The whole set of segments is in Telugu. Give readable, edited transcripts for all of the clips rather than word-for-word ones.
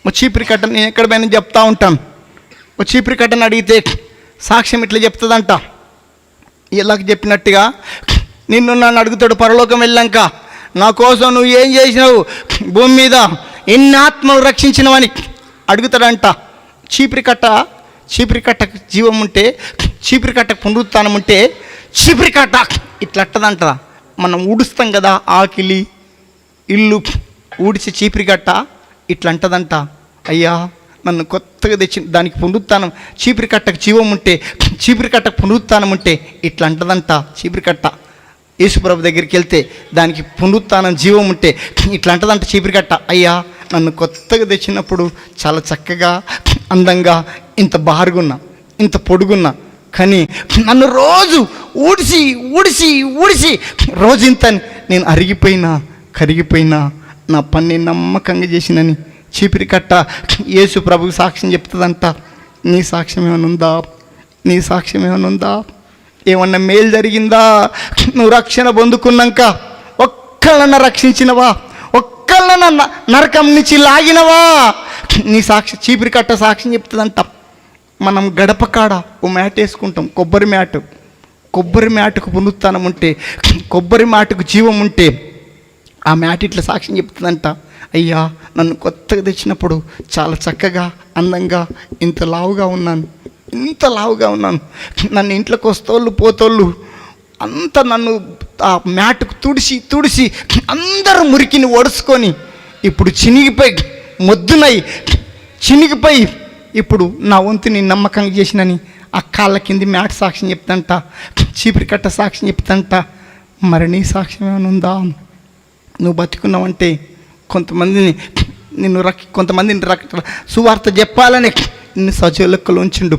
ఓ చీపురి కట్ట, నేను ఎక్కడ పోయినా చెప్తా ఉంటాను, ఓ చీపురి కట్టని అడిగితే సాక్ష్యం ఇట్లా చెప్తుందంట. ఇలాగ చెప్పినట్టుగా నిన్ను నన్ను అడుగుతాడు పరలోకం వెళ్ళాక, నా కోసం నువ్వు ఏం చేసినావు, భూమి మీద ఎన్ని ఆత్మలు రక్షించినవని అడుగుతాడంట. చీపురి కట్టకు జీవం ఉంటే, చీపురి కట్టకు పునరుత్థానం ఉంటే, చీపురి కట్ట ఇట్లా అట్టదంట. మనం ఊడుస్తాం కదా ఆకిలి ఇల్లు ఊడిచి చీపురి కట్ట ఇట్లా అంటదంట. అయ్యా నన్ను కొత్తగా తెచ్చి దానికి పునరుత్థానం, చీపురి కట్టకు జీవం ఉంటే, చీపురి కట్టకు పునరుత్థానం ఉంటే ఇట్లా అంటదంట. చీపురి కట్ట యేసుప్రభు దగ్గరికి వెళ్తే దానికి పునరుత్థానం జీవం ఉంటే ఇట్లా అంటదంట చీపురి కట్ట. అయ్యా నన్ను కొత్తగా తెచ్చినప్పుడు చాలా చక్కగా అందంగా ఇంత బారుగున్నా, ఇంత పొడుగున్నా, కానీ నన్ను రోజు ఊడిసి ఊడిసి ఊడిసి రోజు ఇంత నేను కరిగిపోయినా నా పని నమ్మకంగా చేసినని చీపిరి కట్ట యేసు ప్రభుకి సాక్ష్యం చెప్తుందంట. నీ సాక్ష్యం ఏమైనా ఉందా? ఏమన్నా మేలు జరిగిందా? నువ్వు రక్షణ పొందుకున్నాక ఒక్కళ్ళన్నా రక్షించినవా? ఒక్కళ్ళన్నా నరకం నుంచి లాగినవా? నీ చీపిరి కట్ట సాక్ష్యం చెప్తుందంట. మనం గడప కాడ ఓ మ్యాట్ వేసుకుంటాం, కొబ్బరి మ్యాటుకు పునరుత్థానం ఉంటే, కొబ్బరి మ్యాటుకు జీవం ఉంటే ఆ మ్యాట్ ఇట్లా సాక్ష్యం చెప్తుందంట. అయ్యా నన్ను కొత్తగా తెచ్చినప్పుడు చాలా చక్కగా అందంగా ఇంత లావుగా ఉన్నాను. నన్ను ఇంట్లోకి వస్తోళ్ళు పోతోళ్ళు అంతా నన్ను ఆ మ్యాట్కు తుడిసి అందరూ మురికిని ఒడుచుకొని ఇప్పుడు చినిగిపోయి ఇప్పుడు నా వంతుని నమ్మకంగా చేసినని ఆ కాళ్ళ కింది మ్యాట్ సాక్ష్యం చెప్తాంట, చీపిరి కట్ట సాక్ష్యం చెప్తాంట. మరి నీ సాక్ష్యం ఏమైనా ఉందా? నువ్వు బతికున్నావంటే కొంతమందిని సువార్త చెప్పాలని నిన్ను సజీవ లెక్కలో ఉంచిండు.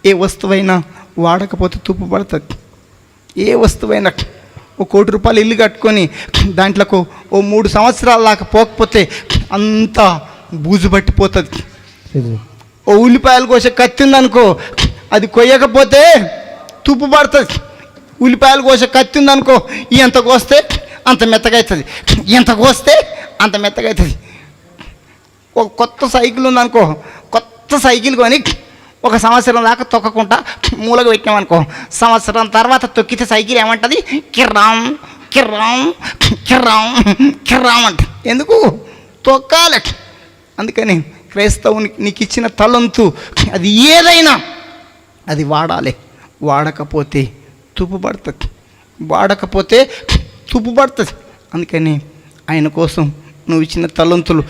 ఏ వస్తువైనా వాడకపోతే తుప్పు పడుతుంది. ఏ వస్తువైనా ఓ ₹1,00,00,000 ఇల్లు కట్టుకొని దాంట్లోకి ఓ 3 సంవత్సరాల దాకా పోకపోతే అంతా బూజు పట్టిపోతుంది. ఓ ఉల్లిపాయలు కోసే కత్తి ఉందనుకో, అది కొయ్యకపోతే తుప్పు పడుతుంది. ఉల్లిపాయలు కోసే కత్తి ఉందనుకో, ఎంత కోస్తే అంత మెత్తగా అవుతుంది, ఒక కొత్త సైకిల్ ఉందనుకో, కొత్త సైకిల్ కొని 1 సంవత్సరం దాకా తొక్కకుండా మూలగా పెట్టినామనుకో, సంవత్సరం తర్వాత తొక్కితే సైకిల్ ఏమంటుంది? కిర్రాం అంట. ఎందుకు తొక్కాలి? అందుకని క్రైస్తవునికి నీకు ఇచ్చిన తలంతు అది ఏదైనా అది వాడాలి. వాడకపోతే తుప్పు పడుతుంది. అందుకని ఆయన కోసం నువ్వు ఇచ్చిన తలంతులు,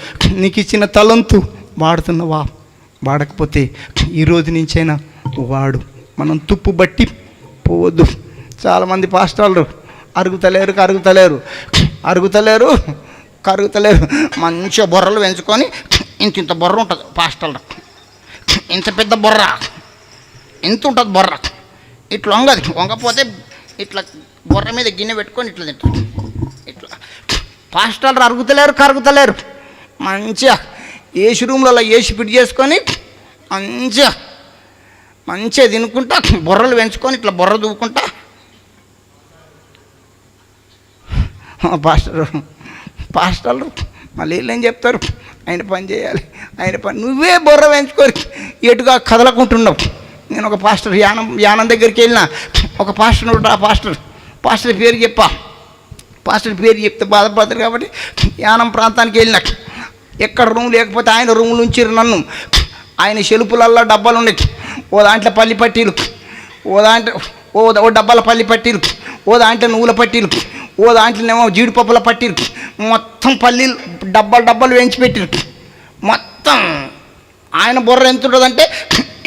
నీకు ఇచ్చిన తలంతు వాడుతున్నావా? వాడకపోతే ఈరోజు నుంచైనా వాడు. మనం తుప్పు బట్టి పోవద్దు. చాలామంది పాస్టర్లు కరుగుతలేరు మంచిగా బొర్రలు పెంచుకొని ఇంత బొర్ర ఉంటుంది పాస్టర్లు, ఇంత పెద్ద బొర్ర, ఇంత ఉంటుంది బొర్ర. ఇట్లా వంగపోతే ఇట్లా బొర్ర మీద గిన్నె పెట్టుకొని ఇట్లా తింటారు. ఇట్లా పాస్టర్లు కరుగుతలేరు. మంచిగా ఏసీ రూమ్లలో ఏసీ ఫిట్ చేసుకొని మంచిగా తినుకుంటా బొర్రలు పెంచుకొని ఇట్లా బొర్ర దూకుంటా పాస్టర్లు మళ్ళీ వీళ్ళు ఏం చెప్తారు? ఆయన పని చేయాలి, నువ్వే బొర్ర పెంచుకొని ఎటుగా కదలకుంటున్నావు. నేను ఒక పాస్టర్ యానం దగ్గరికి వెళ్ళిన, ఒక పాస్టర్ ఉంటాడు. ఆ పాస్టర్ పేరు చెప్తే బాధపడతారు కాబట్టి యానం ప్రాంతానికి వెళ్ళిన. ఎక్కడ రూమ్ లేకపోతే ఆయన రూములు ఉంచారు నన్ను. ఆయన షెలుపులల్లో డబ్బాలు ఉన్నాయి. ఓ దాంట్లో పల్లి పట్టీలు, ఓ డబ్బాల పల్లి పట్టీలు, ఓ దాంట్లో నువ్వుల పట్టీలు, ఓ దాంట్లోనేమో జీడిపప్పుల పట్టీలు, మొత్తం పల్లీలు డబ్బాలు వేయించి పెట్టిరు. మొత్తం ఆయన బొర్ర ఎంత ఉంటుందంటే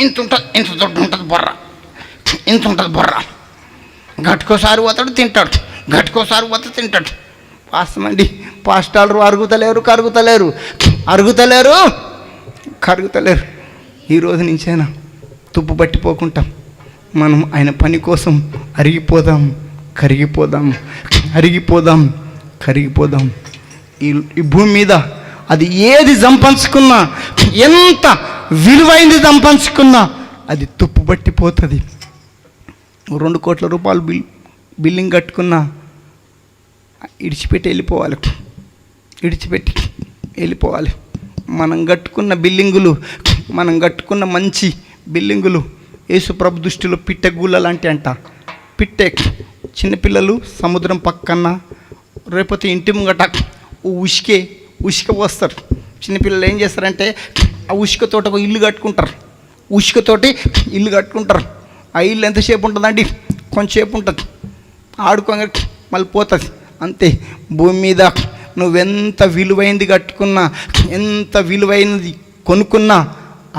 ఇంత దొడ్డు ఉంటుంది బొర్ర, ఇంత ఉంటుంది బొర్ర. గట్టుకోసారి పోతాడు తింటాడు. వాస్తవండి పాస్టర్లు కరుగుతలేరు. ఈరోజు నుంచైనా తుప్పు పట్టిపోకుండా మనం ఆయన పని కోసం కరిగిపోదాం. ఈ భూమి మీద అది ఏది సంపాదించుకున్నా, ఎంత విలువైంది సంపాదించుకున్నా అది తుప్పు పట్టిపోతుంది. ₹2 కోట్ల బిల్డింగ్ కట్టుకున్నా ఇడిచిపెట్టి వెళ్ళిపోవాలి. మనం కట్టుకున్న బిల్డింగులు, మనం కట్టుకున్న మంచి బిల్డింగులు యేసుప్రభు దృష్టిలో పిట్టగూళ్ళ లాంటి అంట. పిట్టె చిన్నపిల్లలు సముద్రం పక్కన రేపొతే ఇంటి ముంగట ఉసుక పోస్తారు. చిన్నపిల్లలు ఏం చేస్తారంటే ఆ ఉసుకతోటి ఒక ఇల్లు కట్టుకుంటారు. ఉసుకతోటి ఇల్లు కట్టుకుంటారు. ఆ ఇల్లు ఎంతసేపు ఉంటుందండి? కొంచెంసేపు ఉంటుంది, ఆడుకోగా మళ్ళీ పోతుంది. అంతే. భూమి మీద నువ్వెంత విలువైనది కట్టుకున్నా, ఎంత విలువైనది కొనుక్కున్నా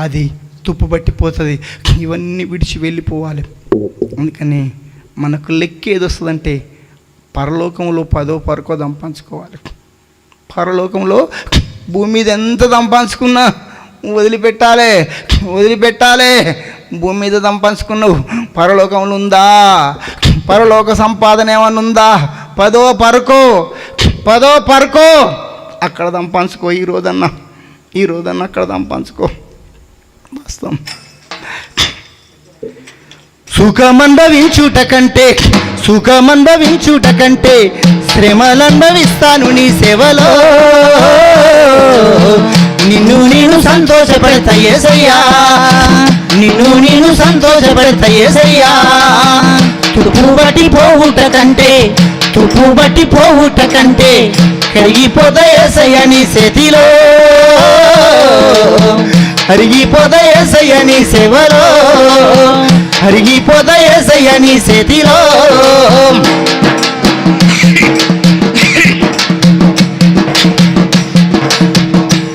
అది తుప్పు పట్టిపోతుంది. ఇవన్నీ విడిచి వెళ్ళిపోవాలి. అందుకని మనకు లెక్క ఏది వస్తుందంటే పరలోకంలో 10వ పరకో సంపాదించుకోవాలి. పరలోకంలో భూమి మీద ఎంత సంపాదించుకున్నా వదిలిపెట్టాలి. భూమి మీద సంపాదించుకున్నావు, పరలోకంలో ఉందా? పరలోక సంపాదన ఏమన్నా ఉందా? 10వ పరకో అక్కడ సంపాదించుకో. ఈ రోజన్నా అక్కడ సంపాదించుకో. వాస్తవం. సుఖమనుభవించుట కంటే శ్రమలనుభవిస్తాను నీ సేవలో. నిన్ను నేను సంతోషపడతా యేసయ్యా, తుప్పు బట్టి పోవుట కంటే కరిగిపోతా యేసయ్యా నీ చేతిలో. అరిగిపోతా యేసయ్యా నీ సేవలో, అరిగిపోతా యేసయ్యా నీ చేతిలో.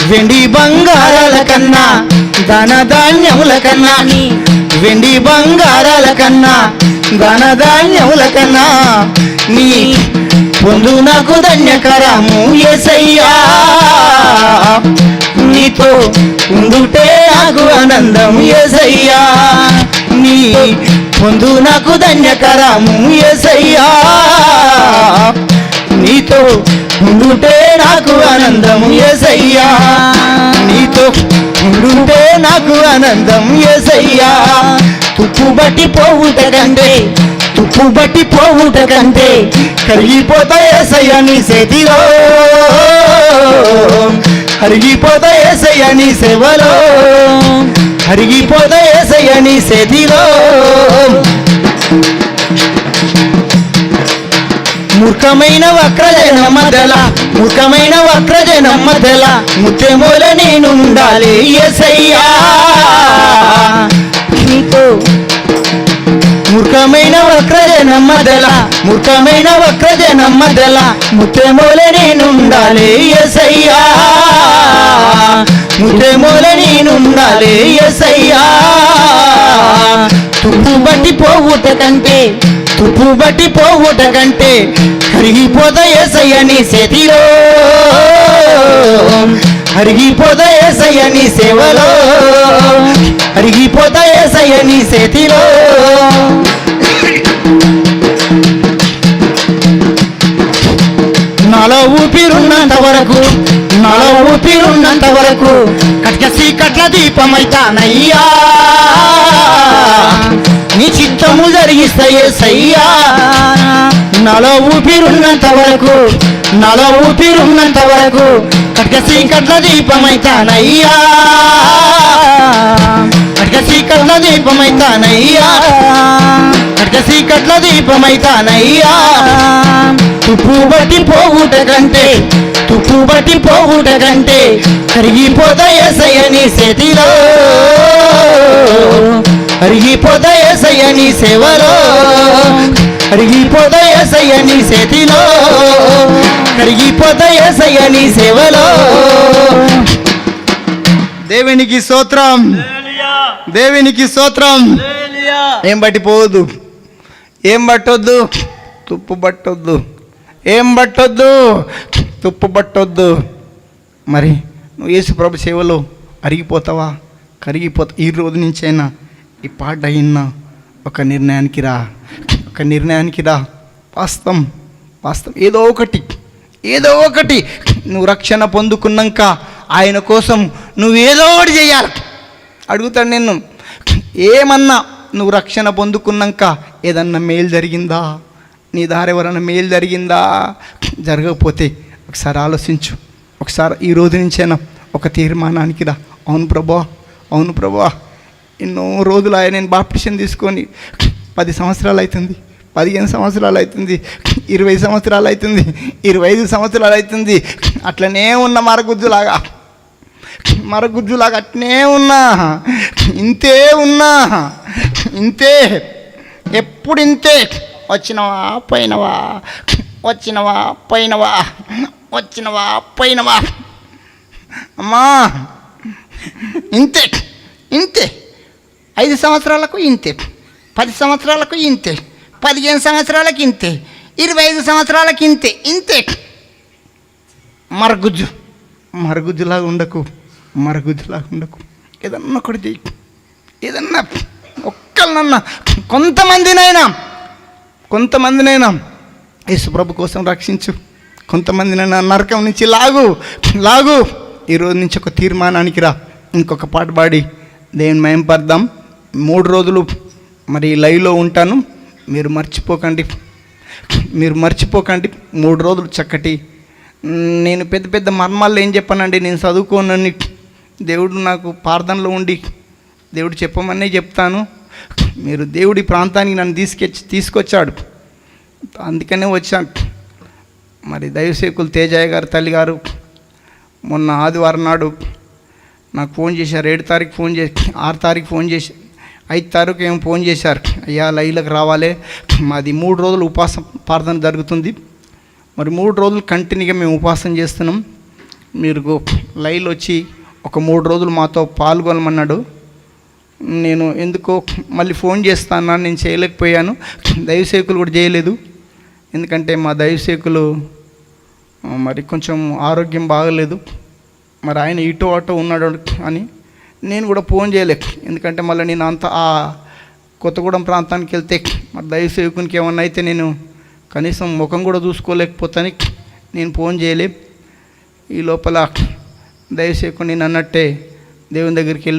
వెండి బంగారాల కన్నా ధనధాన్యముల కన్నా, వెండి బంగారాల కన్నా ధనధాన్యముల కన్నా నీ పొందు నాకు ధన్యకరము యేసయ్యా. నీతో ఉండుటే నాకు ఆనందం యేసయ్యా. నీ పొందు నాకు ధన్యకరము యేసయ్యా. నీతో ఉండుటే నాకు ఆనందం యేసయ్యా. నీతో ఉండుటే నాకు ఆనందం యేసయ్యా. తుప్పు బట్టి పోవుట కంటే కరిగిపోతా యేసయ్యా నీ చేతిలో. అరిగిపోతా యేసయ్యా నీ సేవలో, అరిగిపోతా యేసయ్యా నీ చేతిలో. మూర్ఖమైన వక్రజనం మధ్యల ముత్యమూల నేను ఉండాలి యేసయ్యా. నీతో మూర్ఖమైన వక్రజనం మధ్యల ముత్యమూల నేను ఉండాలి యేసయ్యా. ముత్యమూల నేను ఉండాలి యేసయ్యా. తుప్పు బట్టి పోవుట కంటే కరిగిపోతా యేసయ్యా నీ చేతిలో. అరిగిపోతా యేసయ్యా నీ సేవలో, అరిగిపోతా యేసయ్యా నీ చేతిలో. నాలో ఊపిరున్నంత వరకు కట్ల దీపమైతానయ్యా. నీ చిత్తము జరిగిస్తా యేసయ్యా. నాలో ఊపిరున్నంత వరకు కట్ల దీపమైతానయ్యా. కట్ల దీపమైతానయ్యా. తుప్పు బట్టి పోవుట కంటే కరిగిపోతా యేసయ్యా నీ చేతిలో. అరిగిపోతా యేసయ్యా నీ సేవలో, అరిగిపోతా యేసయ్యా నీ చేతిలో, కరిగిపోతా యేసయ్యా నీ సేవలో. దేవునికి స్తోత్రం. ఏం పట్టిపోవద్దు, తుప్పు పట్టొద్దు. మరి నువ్వు యేసుప్రభు సేవలో అరిగిపోతావా, కరిగిపోతావు? ఈ రోజు నుంచైనా ఈ పాట అయినా ఒక నిర్ణయానికి రా. వాస్తవం. ఏదో ఒకటి నువ్వు రక్షణ పొందుకున్నాక ఆయన కోసం నువ్వు ఏదో ఒకటి చేయాలి. అడుగుతాడు నిన్ను, ఏమన్నా నువ్వు రక్షణ పొందుకున్నాక ఏదన్నా మేలు జరిగిందా? నీ దారి ఎవరన్నా మేలు జరిగిందా? జరగకపోతే ఒకసారి ఆలోచించు. ఒకసారి ఈ రోజు నుంచైనా ఒక తీర్మానానికి రా. అవును ప్రభా, అవును ప్రభా, ఎన్నో రోజులు నేను బాప్టిషన్ తీసుకొని 10 సంవత్సరాలు అవుతుంది, 15 సంవత్సరాలు అవుతుంది, 20 సంవత్సరాలు అవుతుంది, 25 సంవత్సరాలు అవుతుంది. అట్లనే ఉన్న మరగుజ్జులాగా అట్నే ఉన్నా, ఇంతే ఉన్నా, ఇంతే, ఎప్పుడు ఇంతే. వచ్చినవా పోయినవా, వచ్చినవా పోయినవా, వచ్చినవా పోయినవా. అమ్మా ఇంతే ఇంతే. 5 సంవత్సరాలకు ఇంతే, 10 సంవత్సరాలకు ఇంతే, 15 సంవత్సరాలకు ఇంతే, 25 సంవత్సరాలకు ఇంతే ఇంతే. మరుగుజ్జులాగా ఉండకు, మరుగుజ్జులాగా ఉండకు. ఏదన్నా ఒకటి చెయ్యి, ఏదన్నా ఒక్కళ్ళనన్నా, కొంతమందినైనా యేసుప్రభు కోసం రక్షించు. కొంతమందినైనా నరకం నుంచి లాగు. ఈరోజు నుంచి ఒక తీర్మానానికి రా. ఇంకొక పాట పాడి దేవుని మహిమపడదాం. 3 రోజులు మరి లైవ్లో ఉంటాను, మీరు మర్చిపోకండి. 3 రోజులు చక్కటి. నేను పెద్ద మర్మాల్లో ఏం చెప్పానండి, నేను చదువుకోనని దేవుడు నాకు ప్రార్థనలో ఉండి దేవుడు చెప్పమనే చెప్తాను. మీరు దేవుడి ప్రాంతానికి నన్ను తీసుకొచ్చాడు, అందుకనే వచ్చాను. మరి దైవసేకులు తేజయ్య గారు తల్లి గారు మొన్న ఆదివారం నాడు నాకు ఫోన్ చేశారు. 7 తారీఖు ఫోన్ చేసి, 6 తారీఖు ఫోన్ చేసి, 5 తారీఖు ఏమో ఫోన్ చేశారు. అయ్యా లైవ్లకు రావాలి, మాది 3 రోజులు ఉపవాసం ప్రార్థన జరుగుతుంది. మరి 3 రోజులు కంటిన్యూగా మేము ఉపవాసం చేస్తున్నాం. మీరు లైవ్లో వచ్చి ఒక 3 రోజులు మాతో పాల్గొనమన్నాడు. నేను ఎందుకో మళ్ళీ ఫోన్ చేస్తాను, నేను చేయలేకపోయాను. దైవసేకులు కూడా చేయలేదు, ఎందుకంటే మా దైవసేకులు మరి కొంచెం ఆరోగ్యం బాగలేదు. మరి ఆయన ఇటో అటో ఉన్నాడు అని నేను కూడా ఫోన్ చేయలేక, ఎందుకంటే మళ్ళీ నేను అంత ఆ కొత్తగూడెం ప్రాంతానికి వెళ్తే మరి దైవసేవకునికి ఏమన్నా అయితే నేను కనీసం ముఖం కూడా చూసుకోలేకపోతాను, నేను ఫోన్ చేయలే. ఈ లోపల దైవసేవకుడు నేను అన్నట్టే దేవుని దగ్గరికి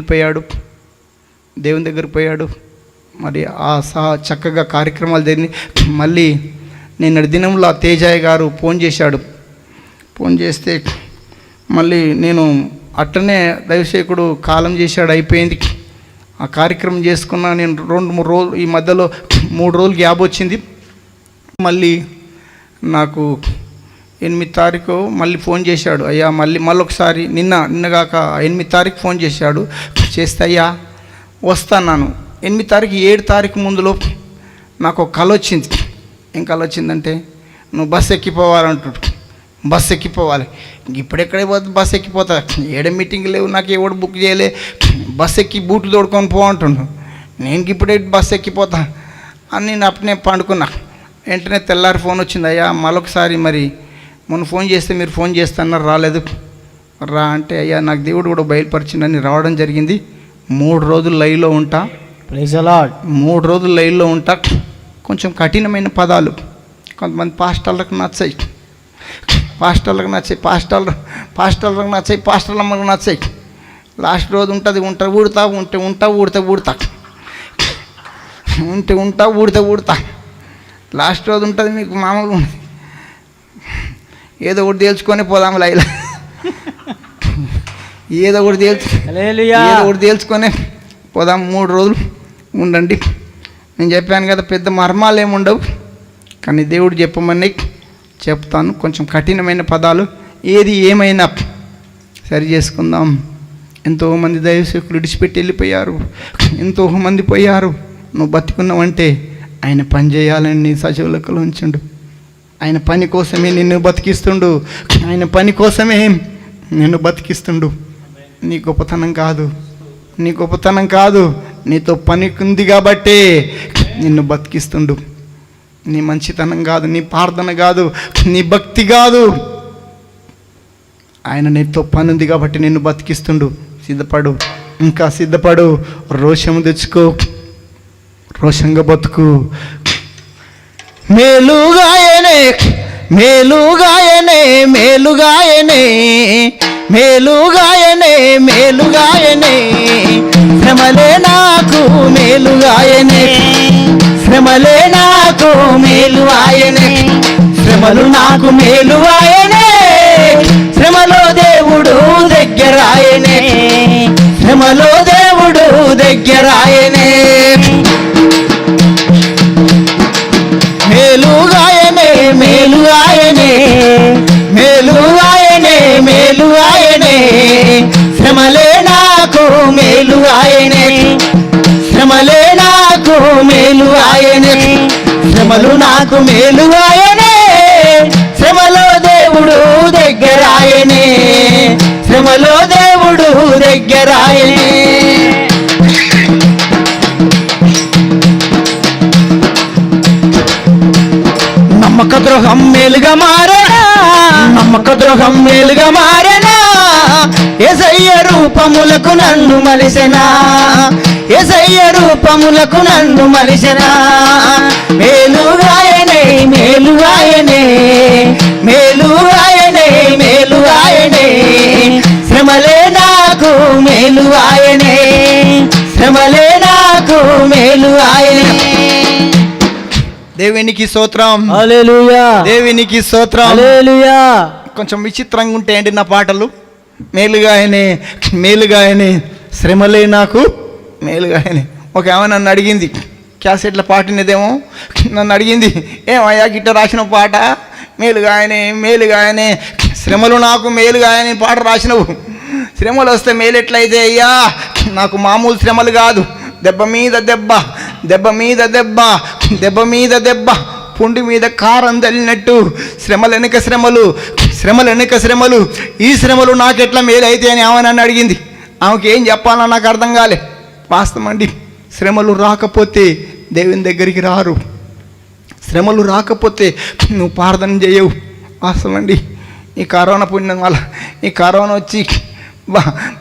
పోయాడు. మరి ఆ చక్కగా కార్యక్రమాలు జరిగి మళ్ళీ నిన్నటి దినంలో తేజయ్య గారు ఫోన్ చేస్తే మళ్ళీ నేను అట్టనే దైవసేవకుడు కాలం చేశాడు, అయిపోయింది. ఆ కార్యక్రమం చేసుకున్నా. నేను 2-3 రోజులు ఈ మధ్యలో 3 రోజులు గ్యాప్ వచ్చింది. మళ్ళీ నాకు 8 తారీఖు మళ్ళీ ఫోన్ చేశాడు. అయ్యా మళ్ళొకసారి నిన్నగాక 8 తారీఖు ఫోన్ చేస్తే అయ్యా వస్తాను. 8 తారీఖు 7 తారీఖు ముందులో నాకు ఒక కల వచ్చింది. ఏం కల వచ్చిందంటే, నువ్వు బస్సు ఎక్కిపోవాలంటాడు. బస్సు ఎక్కిపోవాలి. ఇప్పుడెక్కడే పోతే బస్సు ఎక్కిపోతా, ఏడ మీటింగ్ లేవు, నాకు ఎవడు బుక్ చేయలే, బస్సు ఎక్కి బూట్లు తోడుకొని పోంటుండు. నేను ఇప్పుడే బస్సు ఎక్కిపోతా అని నేను అప్పుడే పండుకున్నా. వెంటనే తెల్లారి ఫోన్ వచ్చింది. అయ్యా మరొకసారి మరి మొన్న ఫోన్ చేస్తే మీరు ఫోన్ చేస్తున్నారు, రాలేదు. రా అంటే అయ్యా నాకు దేవుడు కూడా బయలుపరిచిందని రావడం జరిగింది. 3 రోజులు లైవ్లో ఉంటా. Praise the lord. 3 రోజులు లైవ్లో ఉంటా. కొంచెం కఠినమైన పదాలు కొంతమంది పాస్టర్లకు నచ్చాయి, పాస్టర్లకు నచ్చాయి. లాస్ట్ రోజు ఉంటుంది, ఊడతా. లాస్ట్ రోజు ఉంటుంది మీకు మామూలుగా ఉంటుంది. ఏదో ఒకటి తేల్చుకొని పోదాము లైలా, ఏదో ఒకటి తేల్చుకొని పోదాం. 3 రోజులు ఉండండి. నేను చెప్పాను కదా, పెద్ద మర్మాలు ఏమి ఉండవు, కానీ దేవుడు చెప్పమని చెప్తాను. కొంచెం కఠినమైన పదాలు, ఏది ఏమైనా సరి చేసుకుందాం. ఎంతోమంది దైవసేవకులు విడిచిపెట్టి వెళ్ళిపోయారు, ఎంతోమంది పోయారు. నువ్వు బతికున్నావంటే ఆయన పని చేయాలని నీ సజీవులకులో ఉంచుండు. ఆయన పని కోసమే నిన్ను బతికిస్తుండు. ఆయన పని కోసమే నిన్ను బతికిస్తుండు. నీ గొప్పతనం కాదు, నీతో పని ఉంది కాబట్టే నిన్ను బతికిస్తుండు. నీ మంచితనం కాదు, నీ ప్రార్థన కాదు, నీ భక్తి కాదు. ఆయన నీతో పని ఉంది కాబట్టి నిన్ను బతికిస్తుండు. ఇంకా సిద్ధపడు. రోషము తెచ్చుకో, రోషంగా బతుకు. మేలుగాయనే శ్రమలే నాకు మేలు ఆయనే, శ్రమలు నాకు మేలు ఆయనే. శ్రమలో దేవుడు దగ్గర మేలు ఆయనే, శ్రమలే నాకు మేలు ఆయనే, శ్రమలే నాకు మేలు ఆయనే, శ్రమలు నాకు మేలు ఆయనే, శ్రమలో దేవుడు దగ్గరాయనే, శ్రమలో దేవుడు దగ్గరాయనే. నమ్మక ద్రోహం మేలుగా మారేనా, నమ్మక ద్రోహం మేలుగా మారేనా, యేసయ్య రూపములకు నన్ను మలిసెనా, యేసయ్య రూపములకు నన్ను మలిసెనా. మేలుగాయనే మేలుగాయనే మేలుగాయనే మేలుగాయనే, శ్రమలే నాకు మేలుగాయనే, శ్రమలే నాకు మేలుగాయనే. దేవునికి స్తోత్రం, హల్లెలూయా, దేవునికి స్తోత్రం, హల్లెలూయా. కొంచెం విచిత్రంగా ఉంటాయండి నా పాటలు. మేలుగాయనే మేలుగాయనే, శ్రమలే నాకు మేలుగాయనే. ఒక ఆమె నన్ను అడిగింది, క్యాసెట్ల పాటినదేమో, నన్ను అడిగింది, ఏమయ్యా గిట్ట రాసిన పాట మేలుగాయనే మేలుగాయనే, శ్రమలు నాకు మేలుగాయనే పాట రాసినవు, శ్రమలు వస్తే మేలెట్లయితే అయ్యా, నాకు మామూలు శ్రమలు కాదు, దెబ్బ మీద దెబ్బ, దెబ్బ మీద దెబ్బ, దెబ్బ మీద దెబ్బ, పుండి మీద కారం తల్లినట్టు శ్రమలు వెనుక శ్రమలు, శ్రమలు వెనుక శ్రమలు, ఈ శ్రమలు నాకెట్లా మేలైతే అని ఆమె నన్ను అడిగింది. ఆమెకి ఏం చెప్పాలో నాకు అర్థం కాలే. వాస్తవం అండి, శ్రమలు రాకపోతే దేవుని దగ్గరికి రారు, శ్రమలు రాకపోతే నువ్వు ప్రార్థన చేయవు. వాస్తవం అండి, ఈ కరోనా పుణ్యం వల్ల, ఈ కరోనా వచ్చి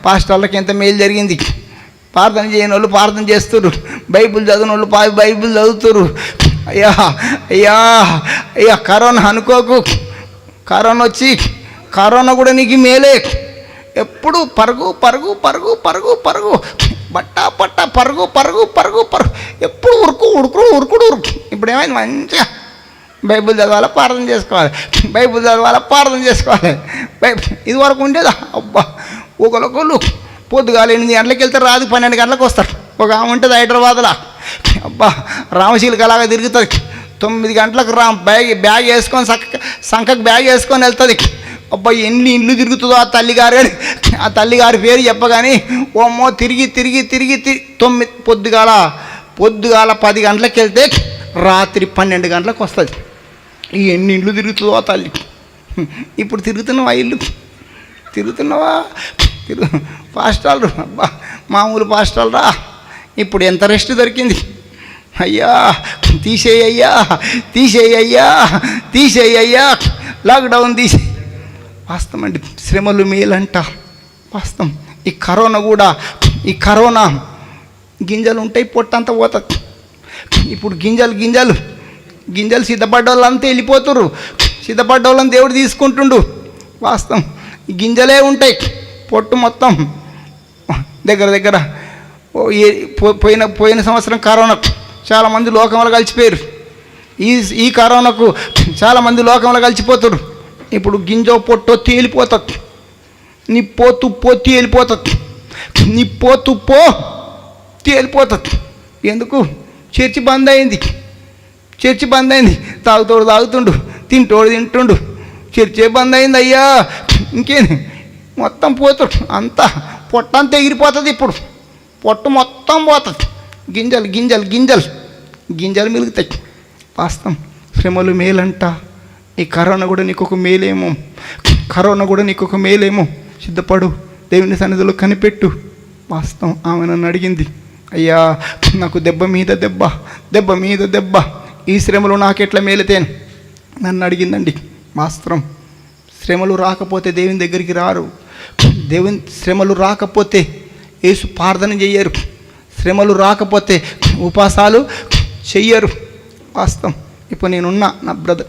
పాస్టర్లకి ఎంత మేలు జరిగింది. ప్రార్థన చేయని వాళ్ళు ప్రార్థన చేస్తున్నారు, బైబిల్ చదివిన వాళ్ళు బైబిల్ చదువుతున్నారు. అయ్యా అయ్యా అయ్యా, కరోనా అనుకోకు, కరోనా వచ్చి కరోనా కూడా నీకు మేలే. ఎప్పుడు పరుగు పరుగు పరుగు పరుగు పరుగు, బట్ట పట్ట పరుగు పరుగు పరుగు పరుగు, ఎప్పుడు ఉరుకు ఉరుకుడు ఉరుకుడు ఉరుకు. ఇప్పుడు ఏమైంది, మంచిగా బైబిల్ చదవాలి, ప్రార్థన చేసుకోవాలి, బైబిల్ చదవాలి, ప్రార్థన చేసుకోవాలి. ఇది వరకు ఉండేదా? అబ్బా, ఒకళ్ళు పొద్దుగాల 8 గంటలకు వెళ్తే రాదు 12 గంటలకు వస్తారు. ఒక ఆమె ఉంటుంది హైదరాబాద్లో, అబ్బా రామశీలక అలాగా తిరుగుతుంది. 9 గంటలకు బ్యాగ్ వేసుకొని సంఖకు బ్యాగ్ వేసుకొని వెళ్తుంది. అబ్బా ఎన్ని ఇండ్లు తిరుగుతుందో ఆ తల్లిగారు, ఆ తల్లిగారి పేరు చెప్పగాని ఓమ్మో తిరిగి తిరిగి తిరిగి 9 పొద్దుగాల 10 గంటలకు వెళ్తే రాత్రి 12 గంటలకు వస్తుంది. ఈ ఎన్ని ఇండ్లు తిరుగుతుందో ఆ తల్లి. ఇప్పుడు తిరుగుతున్నావా ఇల్లు, తిరుగుతున్నావా? పాస్టాలు, అబ్బా మామూలు పాస్టాలు రా. ఇప్పుడు ఎంత రెస్ట్ దొరికింది. అయ్యా తీసేయ్యా తీసేయ్యా తీసేయ్యా, లాక్డౌన్ తీసే. వాస్తవం అండి, శ్రమలు మేలంట. వాస్తవం. ఈ కరోనా కూడా, ఈ కరోనా గింజలు ఉంటాయి, పొట్టంతా పోతుంది. ఇప్పుడు గింజలు సిద్ధపడ్డ వాళ్ళంతా వెళ్ళిపోతున్నారు, సిద్ధపడ్డ వాళ్ళని దేవుడు తీసుకుంటుండు. వాస్తవం, గింజలే ఉంటాయి, పొట్టు మొత్తం దగ్గర పోయిన సంవత్సరం కరోనాకు చాలామంది లోకంలో కలిసిపోయారు. ఈ కరోనాకు చాలామంది లోకంలో కలిసిపోతారు. ఇప్పుడు గింజో పొట్టో తేలిపోతుంది, నిప్పో తుప్పో తేలిపోతుంది, నిప్పో తుప్పో తేలిపోతుంది. ఎందుకు? చర్చి బంద్ అయింది, చర్చి బంద్ అయింది. తాగుతోడు తాగుతుండు, తింటోడు తింటుండు, చర్చే బంద్ అయింది. అయ్యా ఇంకేంది, మొత్తం పోతాడు, అంతా పొట్టంతా ఎగిరిపోతుంది. ఇప్పుడు పొట్టు మొత్తం పోతుంది, గింజలు మిలుగుతాయి. వాస్తవం, శ్రమలు మేలంట. ఈ కరోనా కూడా నీకు ఒక మేలేమో, కరోనా కూడా నీకు ఒక మేలేమో. సిద్ధపడు, దేవుని సన్నిధిలో కనిపెట్టు. వాస్తవం, ఆమె నన్ను అడిగింది, అయ్యా నాకు దెబ్బ మీద దెబ్బ, దెబ్బ మీద దెబ్బ, ఈ శ్రమలు నాకెట్లా మేలితేను నన్ను అడిగిందండి. వాస్తవం, శ్రమలు రాకపోతే దేవుని దగ్గరికి రారు. దేవుని శ్రమలు రాకపోతే యేసు ప్రార్థన చెయ్యరు, శ్రమలు రాకపోతే ఉపవాసాలు చెయ్యరు. వాస్తవం. ఇప్పుడు నేనున్నా,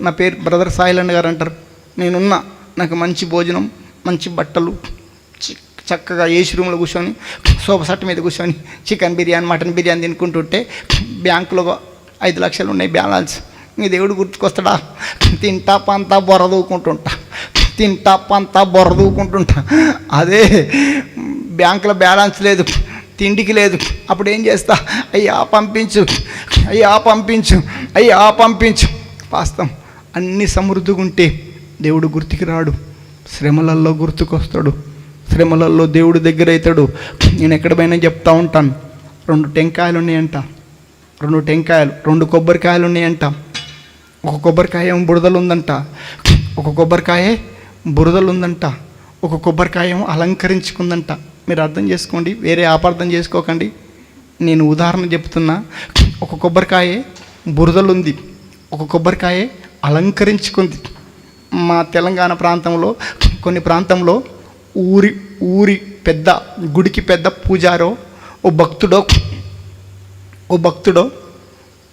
నా పేరు బ్రదర్ సాయిలన్న గారు అంటారు. నేనున్నా, నాకు మంచి భోజనం, మంచి బట్టలు, చక్కగా ఏసీ రూమ్లో కూర్చొని సోఫా సెట్ మీద కూర్చొని చికెన్ బిర్యానీ, మటన్ బిర్యానీ తినుకుంటుంటే బ్యాంకులో 5 లక్షలు ఉన్నాయి బ్యాలెన్స్. ఇంక దేవుడు గుర్తుకొస్తాడా? తింటా పంతా బొరదూకుంటుంటా, తింటా పంతా బొరదూకుంటుంటా. అదే బ్యాంకులో బ్యాలెన్స్ లేదు, తిండికి లేదు. అప్పుడు ఏం చేస్తా? అయ్యా పంపించు, అయ్యా పంపించు, అయ్యా పంపించు. వాస్తవం, అన్ని సమృద్ధిగా ఉంటే దేవుడు గుర్తుకి రాడు. శ్రమలలో గుర్తుకొస్తాడు, శ్రమలలో దేవుడి దగ్గర అవుతాడు. నేను ఎక్కడ పోయినా చెప్తా ఉంటాను, 2 టెంకాయలు ఉన్నాయంట, 2 టెంకాయలు, 2 కొబ్బరికాయలు ఉన్నాయంట. ఒక కొబ్బరికాయ ఏమో బురదలు ఉందంట, ఒక కొబ్బరికాయ బురదలు ఉందంట, ఒక కొబ్బరికాయ ఏమో అలంకరించుకుందంట. మీరు అర్థం చేసుకోండి, వేరే అపార్థం చేసుకోకండి. నేను ఉదాహరణ చెప్తున్నా. ఒక కొబ్బరికాయ బురదలుంది, ఒక కొబ్బరికాయ అలంకరించుకుంది. మా తెలంగాణ ప్రాంతంలో కొన్ని ప్రాంతంలో ఊరి పెద్ద గుడికి పెద్ద పూజారో ఓ భక్తుడో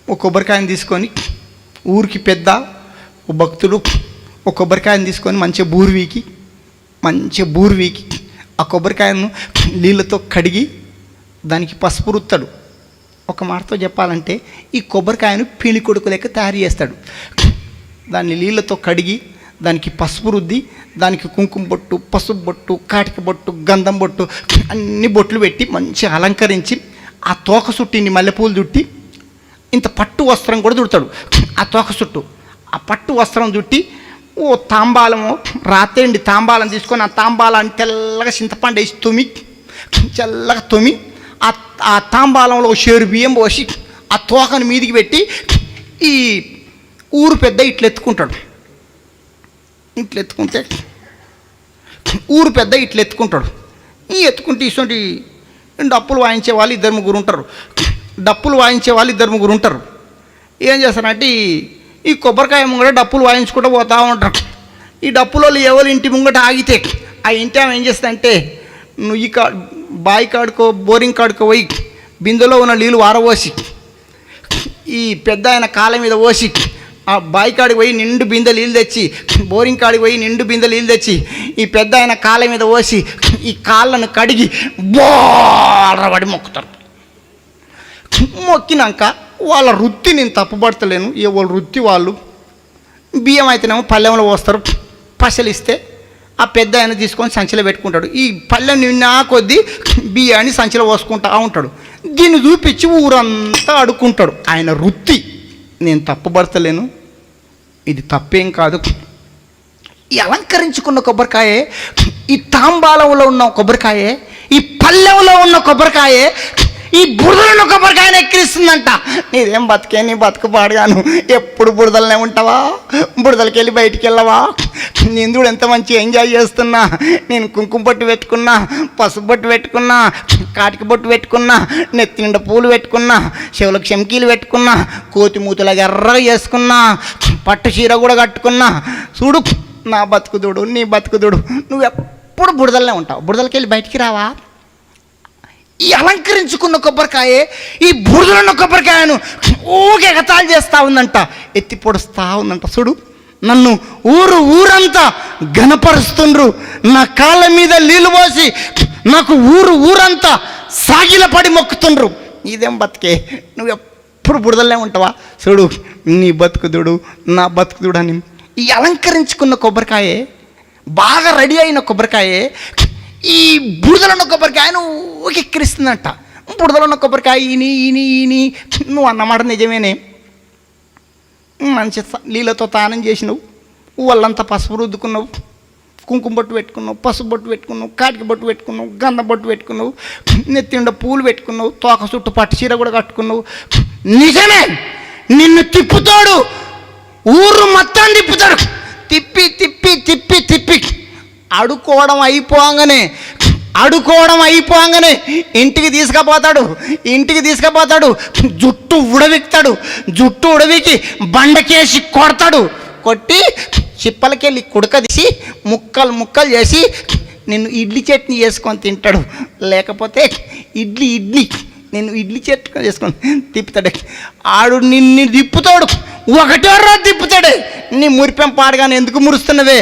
ఓ కొబ్బరికాయని తీసుకొని, ఊరికి పెద్ద ఓ భక్తుడు ఒక కొబ్బరికాయను తీసుకొని మంచిగా బూర్వీకి ఆ కొబ్బరికాయను నీళ్ళతో కడిగి దానికి పసుపు రుత్తాడు. ఒక మాటతో చెప్పాలంటే ఈ కొబ్బరికాయను పీని కొడుకు లెక్క తయారు చేస్తాడు. దాన్ని నీళ్ళతో కడిగి దానికి పసుపు రుద్ది దానికి కుంకుమ బొట్టు, పసుపు బొట్టు, కాటిక బొట్టు, గంధం బొట్టు అన్ని బొట్లు పెట్టి మంచిగా అలంకరించి ఆ తోక చుట్టిని మల్లెపూలు చుట్టి ఇంత పట్టు వస్త్రం కూడా చుడతాడు. ఆ తోక చుట్టూ ఆ పట్టు వస్త్రం చుట్టి ఓ తాంబాలము రాతేండి తాంబాలం తీసుకొని ఆ తాంబాలాన్ని తెల్లగా చింతపండు వేసి చల్లగా తొమి ఆ తాంబాలంలో ఓ షేరు బియ్యం పోసి ఆ తోకను మీదికి పెట్టి ఈ ఊరు పెద్ద ఇట్లా ఎత్తుకుంటాడు. ఊరు పెద్ద ఇట్లా ఎత్తుకుంటాడు. ఎత్తుకుంటే ఇటువంటి డప్పులు వాయించే వాళ్ళు 2-3 ఉంటారు. ఏం చేస్తారంటే ఈ కొబ్బరికాయ ముంగట డప్పులు వాయించుకుంటూ పోతూ ఉంటారు. ఈ డప్పులో ఎవరు ఇంటి ముంగట ఆగితే ఆ ఇంటి ఆమె ఏం చేస్తుందంటే, నువ్వు ఈ బావి కాడుకో బోరింగ్ కాడుకో పోయి బిందెలో ఉన్న నీళ్ళు వారబోసి ఈ పెద్ద ఆయన కాళ్ళ మీద పోసి ఆ బావి కాడికి పోయి నిండు బిందె నీళ్ళు తెచ్చి, బోరింగ్ కాడికి పోయి నిండు బిందె నీళ్ళు తెచ్చి ఈ పెద్ద ఆయన కాళ్ళ మీద పోసి ఈ కాళ్ళను కడిగి బోరబడి మొక్కుతారు. మొక్కినాక వాళ్ళ వృత్తి నేను తప్పుపడతలేను, వాళ్ళ వృత్తి వాళ్ళు. బియ్యం అయితేనేమో పళ్ళెంలో పోస్తారు, పసలు ఇస్తే ఆ పెద్ద ఆయన తీసుకొని సంచిలో పెట్టుకుంటాడు. ఈ పళ్ళెం నిన్నా కొద్దీ బియ్యాన్ని సంచిలో పోసుకుంటా ఉంటాడు. దీన్ని చూపించి ఊరంతా అడుక్కుంటాడు. ఆయన వృత్తి నేను తప్పుపడతలేను, ఇది తప్పేం కాదు. ఈ అలంకరించుకున్న కొబ్బరికాయే, ఈ తాంబాలంలో ఉన్న కొబ్బరికాయే, ఈ పల్లెంలో ఉన్న కొబ్బరికాయే ఈ బురదలను కొబ్బరికాయను ఎక్కిరిస్తుందంట. నీదేం బతికే, నీ బతుకు పాడుగాను, ఎప్పుడు బురదలనే ఉంటావా, బురదలకి వెళ్ళి బయటికి వెళ్ళవా? నేను చూడు ఎంత మంచి ఎంజాయ్ చేస్తున్నా, నేను కుంకుమ బొట్టు పెట్టుకున్నా, పసుపు బొట్టు పెట్టుకున్నా, కాటిక బొట్టు పెట్టుకున్నా, నెత్తి నిండా పూలు పెట్టుకున్నా, చెవులకు చెంకీలు పెట్టుకున్నా, కోతి మూతులాగా ఎర్రగా చేసుకున్నా, పట్టు చీర కూడా కట్టుకున్నా. చూడు నా బతుకుదుడు, నీ బతుకుదుడు, నువ్వు ఎప్పుడు బురదలనే ఉంటావు, బురదలకి వెళ్ళి బయటికి రావా? ఈ అలంకరించుకున్న కొబ్బరికాయే ఈ బురదలున్న కొబ్బరికాయను ఊగే ఎగతాళి చేస్తూ ఉందంట, ఎత్తి పొడుస్తూ ఉందంట. చూడు నన్ను ఊరంతా ఘనపరుస్తుండ్రు, నా కాళ్ళ మీద నీళ్ళు పోసి నాకు ఊరంతా సాగిలపడి మొక్కుతుండ్రు. ఇదేం బతికే, నువ్వు ఎప్పుడు బురదలనే ఉంటావా? చూడు నీ బతుకుదుడు, నా బతుకుదుడు అని ఈ అలంకరించుకున్న కొబ్బరికాయే, బాగా రెడీ అయిన కొబ్బరికాయే ఈ బురదలున్న కొబ్బరికాయను ఎక్కిరిస్తుందంట. బురదలున్న కొబ్బరికాయ ఈని నువ్వు అన్నమాట నిజమేనే. మంచి నీళ్ళతో తానం చేసినావు, వాళ్ళంతా పసుపు రుద్దుకున్నావు, కుంకుమ బొట్టు పెట్టుకున్నావు, పసుపు బొట్టు పెట్టుకున్నావు, కాటికి బొట్టు పెట్టుకున్నావు, గంధం బొట్టు పెట్టుకున్నావు, నెత్తిండ పూలు పెట్టుకున్నావు, తోక చుట్టూ పట్టు చీర కూడా కట్టుకున్నావు. నిజమే, నిన్ను తిప్పుతాడు, ఊరు మొత్తం తిప్పుతాడు. తిప్పి తిప్పి తిప్పి తిప్పి అడుకోవడం అయిపోగానే ఇంటికి తీసుకుపోతాడు. జుట్టు ఉడవికి బండకేసి కొడతాడు. కొట్టి చిప్పలకెళ్ళి కుడక తీసి ముక్కలు చేసి నిన్ను ఇడ్లీ చట్నీ చేసుకొని తింటాడు. లేకపోతే నేను ఇడ్లీ చట్నీ చేసుకొని తిప్పుతాడే. ఆడు నిన్ను తిప్పుతాడు, ఒకటో రోజు తిప్పుతాడే. నీ మురిపెం పాడగానే ఎందుకు మురుస్తున్నవే,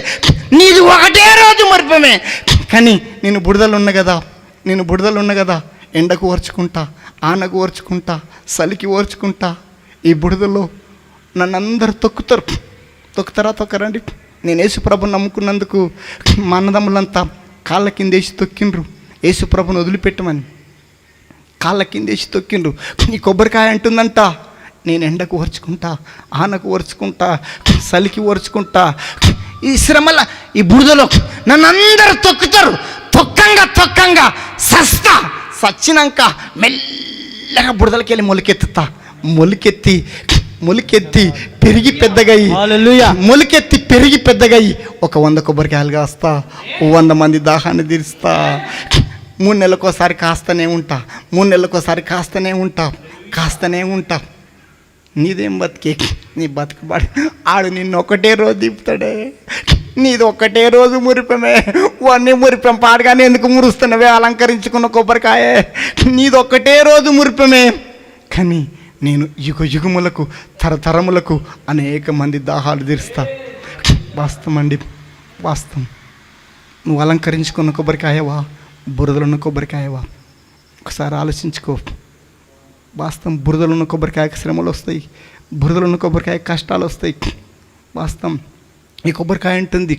నీది ఒకటే రోజు మురిపెమే. కానీ నేను బురదలు ఉన్న కదా ఎండకు ఓర్చుకుంటా, ఆనకు ఓర్చుకుంటా, చలికి ఓర్చుకుంటా. ఈ బురదలో నన్ను అందరు తొక్కరండి. నేను యేసుప్రభుని నమ్ముకున్నందుకు మా అన్నదమ్ములంతా కాళ్ళ కిందేసి తొక్కిండ్రు, యేసుప్రభుని వదిలిపెట్టమని కాళ్ళ కిందేసి తొక్కిండ్రు. ఈ కొబ్బరికాయ అంటుందంట, నేను ఎండకు ఓర్చుకుంటా, ఆనకు ఓర్చుకుంటా, చలికి ఓర్చుకుంటా. ఈ శ్రమల ఈ బురదలో నన్ను అందరూ తొక్కుతారు, తొక్కంగా సస్తా, సచ్చినాక మెల్లగా బురదలకి వెళ్ళి మొలికెత్తి పెరిగి పెద్దగయ్యి, మొలికెత్తి పెరిగి పెద్దగయ్యి 100 కొబ్బరికాయలు కాస్తా, 100 మంది దాహాన్ని తీరుస్తా. 3 నెలలకోసారి కాస్తనే ఉంటా, 3 నెలలకోసారి కాస్తనే ఉంటా. నీదేం బతికే, నీ బతుకుబాడు ఆడు నిన్ను ఒకటే రోజు దింపుతాడే. నీది ఒక్కటే రోజు మురిపమే, వన్నీ మురిపం పాడగానే ఎందుకు మురుస్తున్నవే అలంకరించుకున్న కొబ్బరికాయే. నీది ఒక్కటే రోజు మురిపమే, కానీ నేను యుగములకు తరతరములకు అనేక మంది దాహాలు తీరుస్తా. వాస్తవం. నువ్వు అలంకరించుకున్న కొబ్బరికాయవా, బురదలున్న కొబ్బరికాయవా? ఒకసారి ఆలోచించుకో. వాస్తవం. బురదలున్న కొబ్బరికాయకి శ్రమలు వస్తాయి, బురదలున్న కొబ్బరికాయకి కష్టాలు వస్తాయి. వాస్తవం. ఈ కొబ్బరికాయ ఉంటుంది,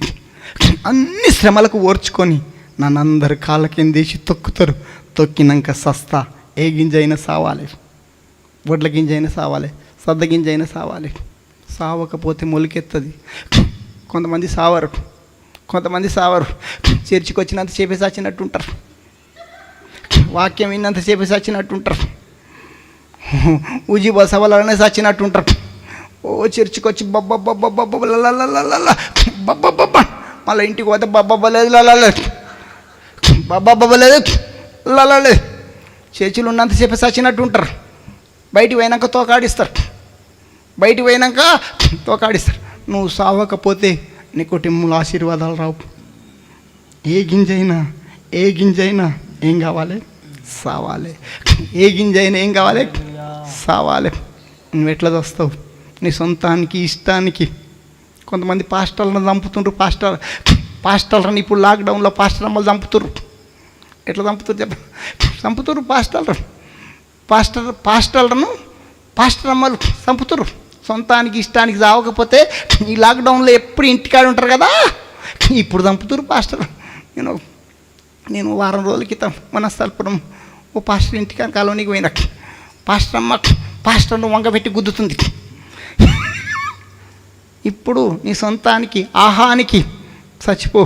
అన్ని శ్రమలకు ఓర్చుకొని నన్ను అందరు కాళ్ళ కింద తీసి తొక్కుతారు. తొక్కినాక సస్తా. ఏ గింజ అయినా సావాలి, వడ్ల గింజ అయినా సావాలి, సద్ద గింజ అయినా సావాలి. సావకపోతే మొలికెత్తది. కొంతమంది సావరు. చర్చికి వచ్చినంత చేపేసి వచ్చినట్టు ఉంటారు, వాక్యం విన్నంత చేపేసి వచ్చినట్టు ఉంటారు, ఉజీబా సభలనే సచ్చినట్టు ఉంటారు. ఓ చర్చికి వచ్చి బబ్బ మళ్ళీ ఇంటికి పోతే బబ్బలేదు లలేదు. చర్చిలు ఉన్నంతసేపు సచ్చినట్టు ఉంటారు. బయటికి పోయినాక తోకాడిస్తారు. నువ్వు సావకపోతే నీ కుటుంబంలో ఆశీర్వాదాలు రావు. ఏ గింజైనా ఏం కావాలి? సావాలి. ఏ గింజైనా ఏం కావాలి? సావాలి. నువ్వు ఎట్లా వస్తావు? నీ సొంతానికి ఇష్టానికి. కొంతమంది పాస్టర్లను చంపుతుండ్రు. పాస్టర్లను ఇప్పుడు లాక్డౌన్లో పాస్టర్ అమ్మలు చంపుతుర్రు. ఎట్లా చంపుతుర్రు పాస్టర్లను పాస్టర్ అమ్మలు చంపుతుర్రు. సొంతానికి ఇష్టానికి చావకపోతే ఈ లాక్డౌన్లో ఎప్పుడు ఇంటికాడ ఉంటారు కదా, ఇప్పుడు చంపుతుర్రు పాస్టర్. నేను వారం రోజుల క్రితం మనస్థలపురం ఓ పాస్టర్ ఇంటికాడ కాలనీకి పోయినట్టు పాస్టర్ను వంగబెట్టి గుద్దుతుంది. ఇప్పుడు నీ సొంతానికి ఆహానికి చచ్చిపో.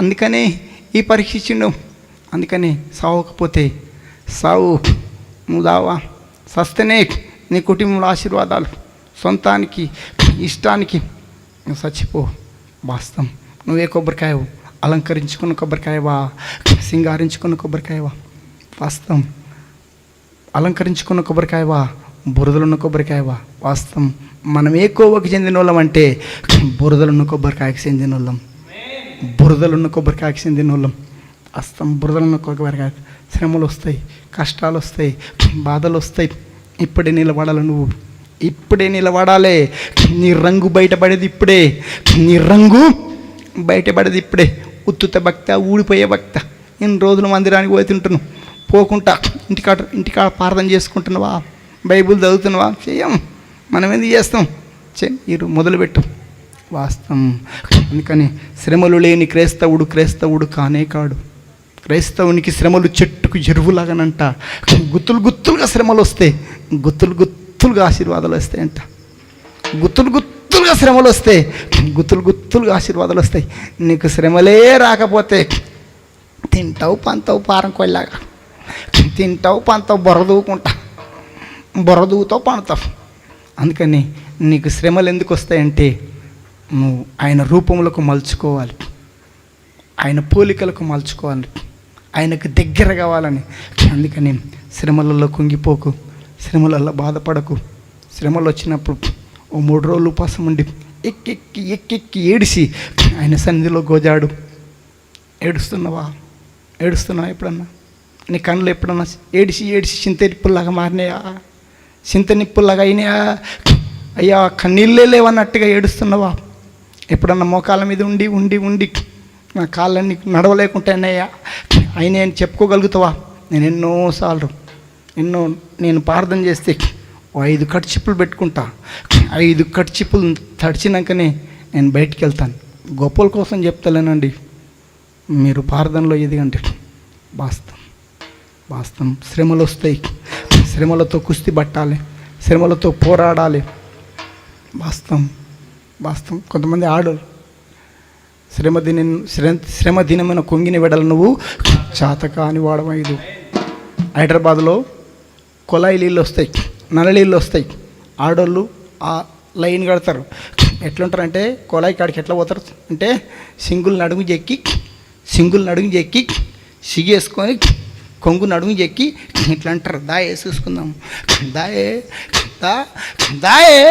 అందుకనే ఈ పరీక్ష ఇచ్చిండు. అందుకని సావకపోతే సావు, నువ్వు దావా సస్తేనే నీ కుటుంబంలో ఆశీర్వాదాలు. సొంతానికి ఇష్టానికి నువ్వు చచ్చిపో. వాస్తవం. నువ్వే కొబ్బరికాయవు? అలంకరించుకున్న కొబ్బరికాయవా, సింగారించుకున్న కొబ్బరికాయవా? వాస్తవం. అలంకరించుకున్న కొబ్బరికాయవా, బురదలున్న కొబ్బరికాయవా? వాస్తవం. మనం ఏ కోవకి చెందిన వాళ్ళం అంటే బురదలున్న కొబ్బరికాయకి చెందిన వాళ్ళం. వాస్తవం. బురదలున్న కొబ్బరికాయ. శ్రమలు వస్తాయి, కష్టాలు వస్తాయి, బాధలు వస్తాయి. ఇప్పుడే నిలబడాలి. నువ్వు ఇప్పుడే నిలబడాలి. నీ రంగు బయటపడేది ఇప్పుడే. ఉత్తుత భక్త, ఊడిపోయే భక్త. ఎన్ని రోజులు మందిరానికి పోతుంటున్నావు, పోకుండా ఇంటికాడ ప్రార్థన చేసుకుంటున్నావా, బైబిల్ చదువుతున్నావా? చెయ్యం. మనం ఎందుకు చేస్తాం? మీరు మొదలుపెట్టు. వాస్తవం. అందుకని శ్రమలు లేని క్రైస్తవుడు కానే కాడు. క్రైస్తవునికి శ్రమలు చెట్టుకు ఎరువులాగానంట. గుత్తులుగా శ్రమలు వస్తాయి, గుత్తులుగా ఆశీర్వాదాలు వస్తాయంట. గుత్తులుగా శ్రమలు వస్తాయి, గుత్తులుగా ఆశీర్వాదాలు వస్తాయి. నీకు శ్రమలే రాకపోతే తింటావు పంతావు పారం కొల్లాగా, తింటావు పంతావు బొరదూతో పంతావు. అందుకని నీకు శ్రమలు ఎందుకు వస్తాయంటే నువ్వు ఆయన రూపములకు మలుచుకోవాలి, ఆయన పోలికలకు మలుచుకోవాలి, ఆయనకు దగ్గర కావాలని. అందుకని శ్రమలలో కుంగిపోకు, శ్రమలలో బాధపడకు. శ్రమలు వచ్చినప్పుడు ఓ 3 రోజులు ఉపాసం ఉండి ఎక్కి ఏడిసి ఆయన సన్నిధిలో గోజాడు. ఏడుస్తున్నావా ఎప్పుడన్నా? నీ కళ్ళు ఎప్పుడన్నా ఏడిసి చింత నిప్పుల్లాగా మారినాయా? చింత నిప్పుల్లాగా అయినాయా? అయ్యా కన్నీళ్ళే లేవన్నట్టుగా ఏడుస్తున్నావా? ఎప్పుడన్నా మోకాళ్ళ మీద ఉండి నా కాళ్ళని నడవలేకుంటానయ్యా అయినా అని చెప్పుకోగలుగుతావా? నేను ప్రార్థన చేస్తే 5 కర్చీపులు పెట్టుకుంటా. 5 కర్చీపులు తడిచినాకనే నేను బయటికి వెళ్తాను. గొప్పల కోసం చెప్తలేనండి, మీరు ప్రార్థనలో ఎదిగండి. వాస్తవం. శ్రమలు వస్తాయి, శ్రమలతో కుస్తీ పట్టాలి, శ్రమలతో పోరాడాలి. వాస్తవం. కొంతమంది శ్రమ దినమున కొంగిన వెడల నువ్వు చాతకాని వాడమైదు. హైదరాబాద్లో కొలాయి నీళ్ళు వస్తాయి, నల్ల నీళ్ళు వస్తాయి. ఆడోళ్ళు ఆ లైన్ కడతారు. ఎట్లుంటారంటే కొలాయి కాడికి ఎట్లా పోతారు అంటే సింగుల్ నడుము చెక్కి సిగేసుకొని కొంగు నడుము చెక్కి ఇట్లా అంటారు. దాయే చూసుకుందాం, దాయే దా దాయే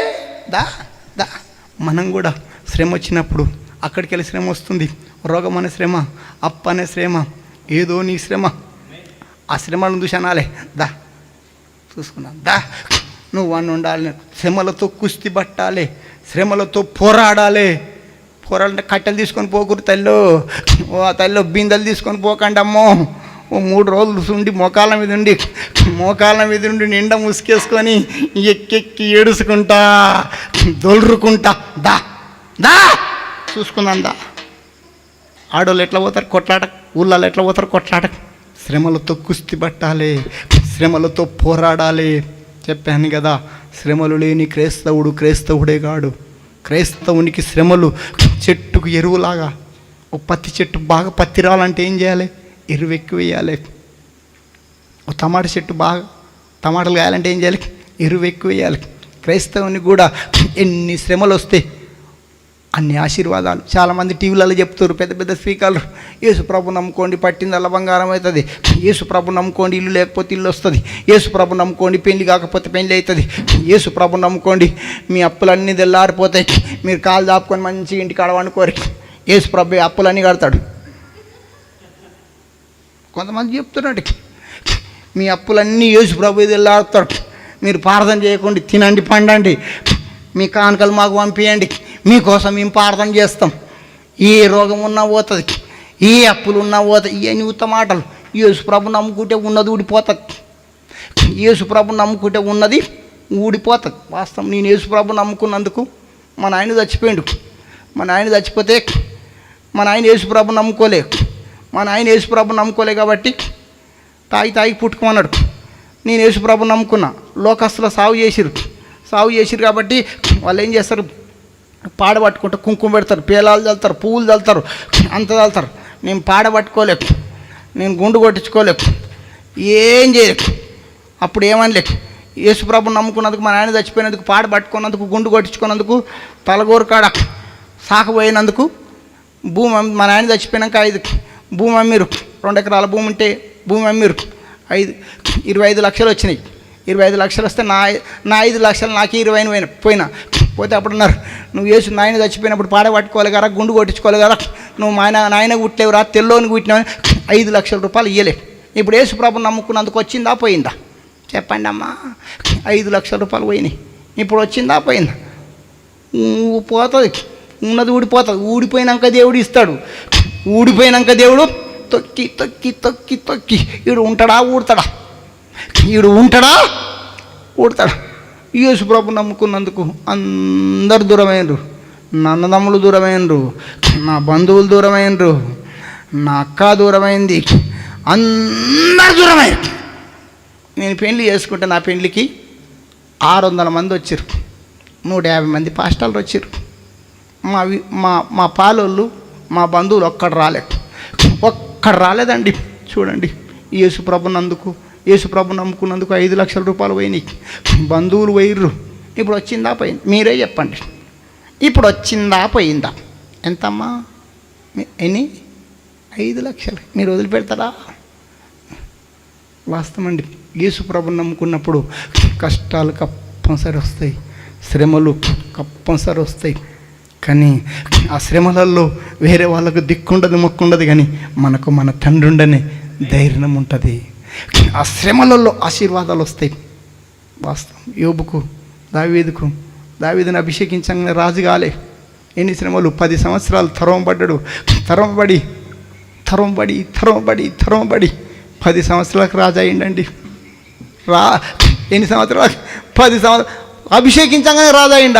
దా దా. మనం కూడా శ్రమ వచ్చినప్పుడు అక్కడికి వెళ్ళి శ్రమ వస్తుంది. రోగం అనే శ్రమ, అప్పు అనే శ్రమ, ఏదో నీ శ్రమ. ఆ శ్రమలను చూసి అనాలే దా చూసుకున్నాం, దా నువ్వు అని ఉండాలి. శ్రమలతో కుస్తీ పట్టాలి, శ్రమలతో పోరాడాలి. పోరాడంటే కట్టెలు తీసుకొని పోకూరు తల్లో, ఓ తల్లో బిందెలు తీసుకొని పోకండి అమ్మో. ఓ 3 రోజులు ఉండి మోకాళ్ళ మీద ఉండి నిండా ముసుకేసుకొని ఎక్కెక్కి ఏడుచుకుంటా దొల్రుకుంటా దా దా చూసుకుందాం దా. ఆడోళ్ళు ఎట్లా పోతారు కొట్లాట, ఊళ్ళలో ఎట్లా పోతారు కొట్లాట. శ్రమలతో కుస్తీ పట్టాలి, శ్రమలతో పోరాడాలి. చెప్పాను కదా, శ్రమలు లేని క్రైస్తవుడే కాడు. క్రైస్తవునికి శ్రమలు చెట్టుకు ఎరువులాగా. ఓ పత్తి చెట్టు బాగా పత్తి రావాలంటే ఏం చేయాలి? ఎరువు ఎక్కువ వేయాలి. ఓ టమాటా చెట్టు బాగా టమాటాలు కాయాలంటే ఏం చేయాలి? ఎరువు ఎక్కువ వేయాలి. క్రైస్తవునికి కూడా ఎన్ని శ్రమలు వస్తాయి అన్ని ఆశీర్వాదాలు. చాలామంది టీవీలలో చెప్తారు, పెద్ద పెద్ద స్పీకర్లు, యేసు ప్రభు నమ్ముకోండి పట్టిందల్లా బంగారం అవుతుంది, యేసు ప్రభు నమ్ముకోండి ఇల్లు లేకపోతే ఇల్లు వస్తుంది, యేసు ప్రభు నమ్ముకోండి పెళ్లి కాకపోతే పెళ్లి అవుతుంది, యేసు ప్రభు నమ్ముకోండి మీ అప్పులన్నీ తెల్లారిపోతాయి, మీరు కాలు దాపుకొని మంచిగా ఇంటికి అడవనుకోరు, యేసు ప్రభు అప్పులన్నీ కడతాడు. కొంతమంది చెప్తున్నాడు మీ అప్పులన్నీ యేసు ప్రభు తెల్లారుతాడు, మీరు ప్రార్థన చేయకుండా తినండి పండండి, మీ కానుకలు మాకు పంపించండి, మీకోసం మేము ప్రార్థన చేస్తాం, ఏ రోగం ఉన్నా పోతుంది, ఏ అప్పులు ఉన్నా పోతాయి. ఇవన్నీ ఉత్త మాటలు. యేసు ప్రభు నమ్ముకుంటే ఉన్నది ఊడిపోతుంది, యేసు ప్రభు నమ్ముకుంటే ఉన్నది ఊడిపోతుంది. వాస్తవం. నేను యేసు ప్రభు నమ్ముకున్నందుకు మా నాయన చచ్చిపోయాడు. మా నాయన చచ్చిపోతే మా నాయన యేసు ప్రభు నమ్ముకోలే. మా నాయన యేసు ప్రభు నమ్ముకోలే కాబట్టి తాగి పుట్టుకోమన్నాడు. నేను యేసు ప్రభు నమ్ముకున్నా. లోకస్తులు సాగు చేసిరు కాబట్టి వాళ్ళు ఏం చేస్తారు? పాడబట్టుకుంటే కుంకుమ పెడతారు, పేలాలు చల్లుతారు, పువ్వులు చల్లుతారు, అంత చల్లుతారు. నేను పాడబట్టుకోలేకు, నేను గుండు కొట్టించుకోలేకు, ఏం చేయలేకు. అప్పుడు ఏమనలేకు. యేసు ప్రభు నమ్ముకున్నందుకు, మా నాయన చచ్చిపోయినందుకు, పాడబట్టుకున్నందుకు, గుండు కొట్టించుకున్నందుకు, తలగోరు కాడ సాకపోయినందుకు, భూమి మా నాయన చచ్చిపోయినాక భూమి అమ్మిరు. 2 ఎకరాల భూమి ఉంటే భూమి అమ్మిరు. 25 లక్షలు వచ్చినాయి. 25 లక్షలు వస్తే నా 5 లక్షలు నాకు 20 పోయినా. పోతే అప్పుడు అన్నారు, నువ్వు యేసు నాయన చచ్చిపోయినప్పుడు పాడబట్టుకోవాలి కదా, గుండు కొట్టించుకోవాలి కదా, నువ్వు నాయన గుట్టలేవురా, తెల్లోని గుట్టినావని 5 లక్షల రూపాయలు ఇవ్వలేవు. ఇప్పుడు యేసు ప్రభు నమ్ముకున్నందుకు వచ్చిందా పోయిందా? చెప్పండి అమ్మా. 5 లక్షల రూపాయలు పోయినాయి. ఇప్పుడు వచ్చిందా పోయిందా? పోతుంది, ఉన్నది ఊడిపోతుంది. ఊడిపోయినాక దేవుడు ఇస్తాడు. ఊడిపోయినాక దేవుడు తొక్కి తొక్కి తొక్కి తొక్కి ఈడు ఉంటాడా ఊడతాడా? యేసు ప్రభు నమ్ముకున్నందుకు అందరు దూరమైనరు. నా అన్నదమ్ములు దూరమైనరు, నా బంధువులు దూరమైనరు, నా అక్క దూరమైంది, అందరు దూరమైనరు. నేను పెళ్లి చేసుకుంటే నా పెళ్లికి 600 మంది వచ్చారు, 150 మంది పాస్టర్లు వచ్చారు. మా పాలోళ్ళు, మా బంధువులు ఒక్కడు రాలేదండి. చూడండి, యేసు ప్రభు నమ్ముకున్నందుకు 5 లక్షల రూపాయలు పోయినాయి. బంధువులు పోయిర్రు. ఇప్పుడు వచ్చిందా పోయింది? మీరే చెప్పండి. ఇప్పుడు వచ్చిందా పోయిందా? ఎంతమ్మా? ఎన్ని? 5 లక్షలు. మీరు వదిలిపెడతారా? వాస్తవం అండి. యేసు ప్రభుని నమ్ముకున్నప్పుడు కష్టాలు కంపల్సరీ వస్తాయి, శ్రమలు కంపల్సరీ వస్తాయి. కానీ ఆ శ్రమలలో వేరే వాళ్ళకు దిక్కుండదు, మొక్కుండదు. కానీ మనకు మన తండ్రి ఉండని ధైర్యం ఉంటుంది. ఆ శ్రమలలో ఆశీర్వాదాలు వస్తాయి. వాస్తవం. యోబుకు, దావీదుని అభిషేకించగానే రాజు కాలే. ఎన్ని శ్రమలు! 10 సంవత్సరాలు తరంబడి 10 సంవత్సరాలకు రాజు అయ్యిండండి. ఎన్ని సంవత్సరాలు? 10 సంవత్సరాలు అభిషేకించగానే రాజు అయ్యిండ.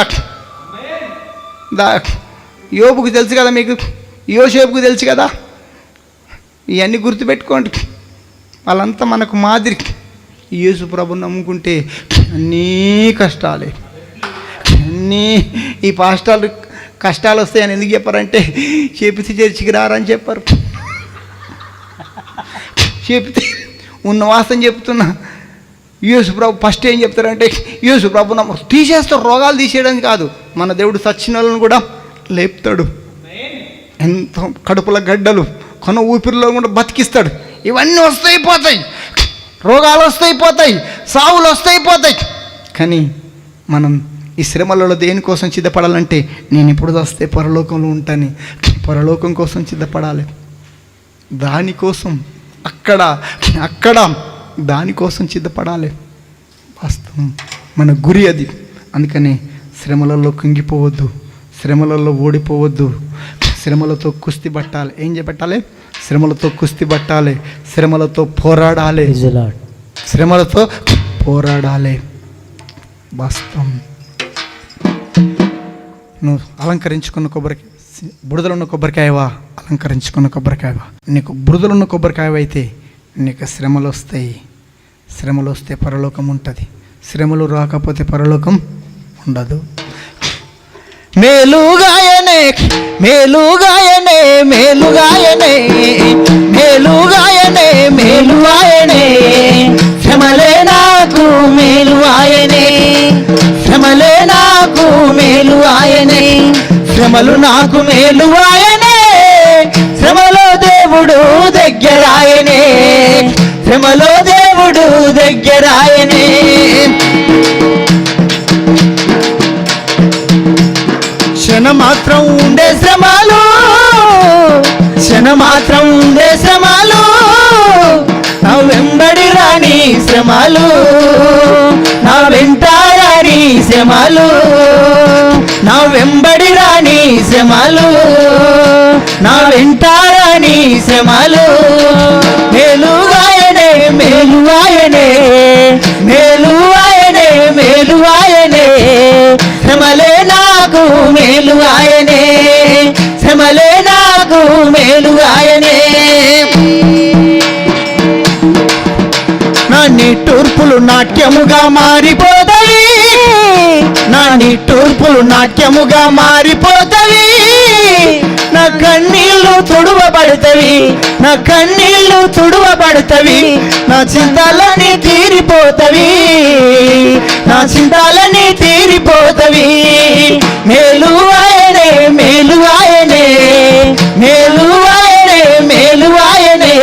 యోబుకు తెలుసు కదా, మీకు యోసేపుకు తెలుసు కదా. ఇవన్నీ గుర్తుపెట్టుకోండి. వాళ్ళంతా మనకు మాదిరి. యేసు ప్రభుని నమ్ముకుంటే అన్నీ కష్టాలే. అన్నీ ఈ పాస్టర్లు కష్టాలు వస్తాయని ఎందుకు చెప్పారంటే చేపితే చర్చికి రారని చెప్పారు. చెప్తే ఉన్న వాస్తవం చెప్తున్నా. యేసు ప్రభు ఫస్ట్ ఏం చెప్తారంటే యేసు ప్రభు తీసేస్తారు, రోగాలు తీసేయడం కాదు, మన దేవుడు చచ్చిన వాళ్ళని కూడా లేపుతాడు. ఎంతో కడుపుల గడ్డలు కొన ఊపిరిలో కూడా బతికిస్తాడు. ఇవన్నీ వస్తాయి పోతాయి, రోగాలు వస్తాయి పోతాయి, సావులు వస్తాయి పోతాయి. కానీ మనం ఈ శ్రమలలో దేనికోసం సిద్ధపడాలంటే నేను ఇప్పుడు వస్తే పరలోకంలో ఉంటాను, పరలోకం కోసం సిద్ధపడాలి. దానికోసం అక్కడ దానికోసం సిద్ధపడాలి. వాస్తవం మన గురి అది. అందుకని శ్రమలలో కుంగిపోవద్దు, శ్రమలలో ఓడిపోవద్దు, శ్రమలతో కుస్తీ పట్టాలి. ఏం చేపట్టాలి? శ్రమలతో కుస్తీ పట్టాలి, శ్రమలతో పోరాడాలి, శ్రమలతో పోరాడాలి. వాస్తవం. నువ్వు అలంకరించుకున్న కొబ్బరికాయ, బురదలున్న కొబ్బరికాయవా? అలంకరించుకున్న కొబ్బరికాయవా? నీకు బురదలున్న కొబ్బరికాయ అయితే నీకు శ్రమలు వస్తాయి. శ్రమలు వస్తే పరలోకం ఉంటుంది, శ్రమలు రాకపోతే పరలోకం ఉండదు. మేలుగాయనే మేలుగాయనే మేలుగాయనే మేలుగాయనే మేలుగాయనే శ్రమలే నాకు మేలుగాయనే శ్రమలే నాకు మేలుగాయనే శ్రమలు నాకు మేలుగాయనే శ్రమలో దేవుడు దగ్గరాయనే శ్రమలో దేవుడు దగ్గరాయనే. క్షణమాత్రం ఉండే శ్రమలు, క్షణమాత్రం ఉండే శ్రమలు, నా వెంబడి రాని శ్రమలు, నా వెంట రాని శ్రమలు, నా వెంబడి రాని శ్రమలు, నా వెంట రాని శ్రమలు. మేలుగాయనే మేలుగాయనే మేలుగాయనే మేలుగాయనే శ్రమలే నాకు మేలుగాయనే శ్రమలే నాకు మేలుగాయనే. నా నిట్టూర్పులు నాట్యముగా మారిపోతవి, నా నిట్టూర్పులు నాట్యముగా మారిపోతవి, నా కన్నీళ్ళు తుడవబడతవి, నా కన్నీళ్ళు తుడవబడతవి, నా చింతలన్నీ తీరిపోతవి, నా చింతలన్నీ తీరిపోతవి. మేలుగాయనే మేలుగాయనే మేలుగాయనే మేలుగాయనే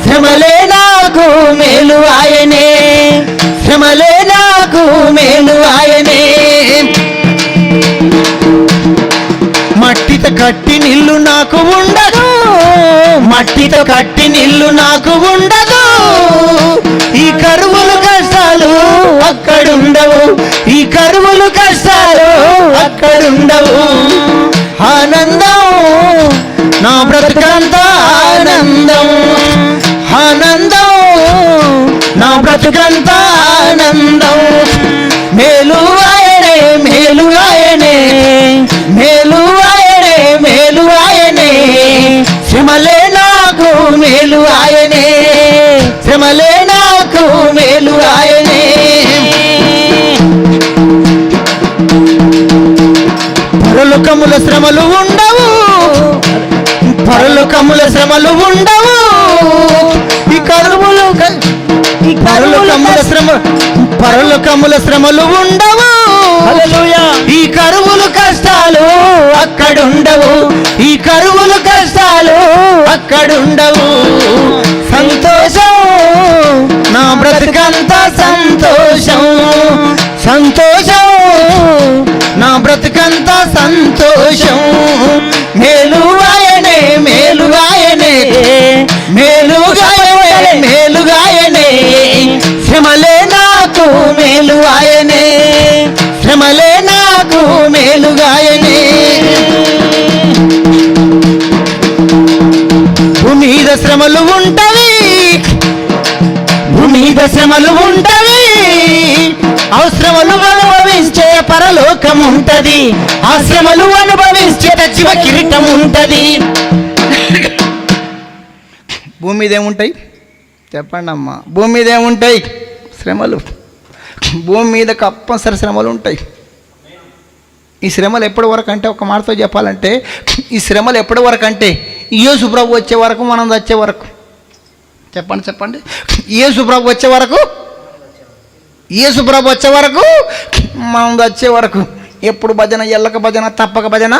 శ్రమలే నాకు మేలుగాయనే శ్రమలే నాకు మేలుగాయనే. మట్టితో కట్టి నిల్లు నాకు ఉండదు, మట్టితో కట్టి నిల్లు నాకు ఉండదు, ఈ కరువులు కష్టాలు అక్కడుండవు, ఈ కరువులు కష్టాలు అక్కడుండవు. ఆనందం నా బ్రతుకంతా ఆనందం, ఆనందం నా బ్రతుకంతా ఆనందం. మేలుగాయనే మేలుగాయనే మేలుగాయనే మేలుగాయనే శ్రమలే నాకు మేలుగాయనే శ్రమలే నాకు మేలుగాయనే. పరలోకముల శ్రమలు ఉండవు, పరలోకముల శ్రమలు ఉండవు, ఈ కరువులు పరలోకముల శ్రమలు ఉండవు. ఈ కరువులు కష్టాలు అక్కడుండవు, ఈ కరువులు కష్టాలు అక్కడుండవు. సంతోషం నా బ్రతుకంతా సంతోషం, సంతోషం నా బ్రతుకంతా సంతోషం. మేలుగాయనే మేలుగాయనే మేలుగాయనే మేలుగాయనే శ్రమలే నాకు మేలుగాయనే శ్రమలే నాకు మేలుగాయనే. భూమి మీద శ్రమలు ఉంటవి, భూమి మీద శ్రమలు ఉంటవి, ఆ శ్రమలు అనుభవించే పరలోకం ఉంటది, ఆ శ్రమలు అనుభవించే జీవ కిరీటం ఉంటది. భూమి మీద ఏముంటాయి చెప్పండి అమ్మా? భూమి మీద ఏముంటాయి? శ్రమలు. భూమి మీద కంపల్సరి శ్రమలు ఉంటాయి. ఈ శ్రమలు ఎప్పటి వరకు అంటే, ఒక మాటతో చెప్పాలంటే, ఈ శ్రమలు ఎప్పటి వరకు అంటే యేసు ప్రభు వచ్చే వరకు, మనం వచ్చే వరకు. చెప్పండి. యేసు ప్రభు వచ్చే వరకు, యేసు ప్రభు వచ్చే వరకు, మనం వచ్చే వరకు. ఎప్పుడు భజన, ఎల్లక భజన, తప్పక భజన,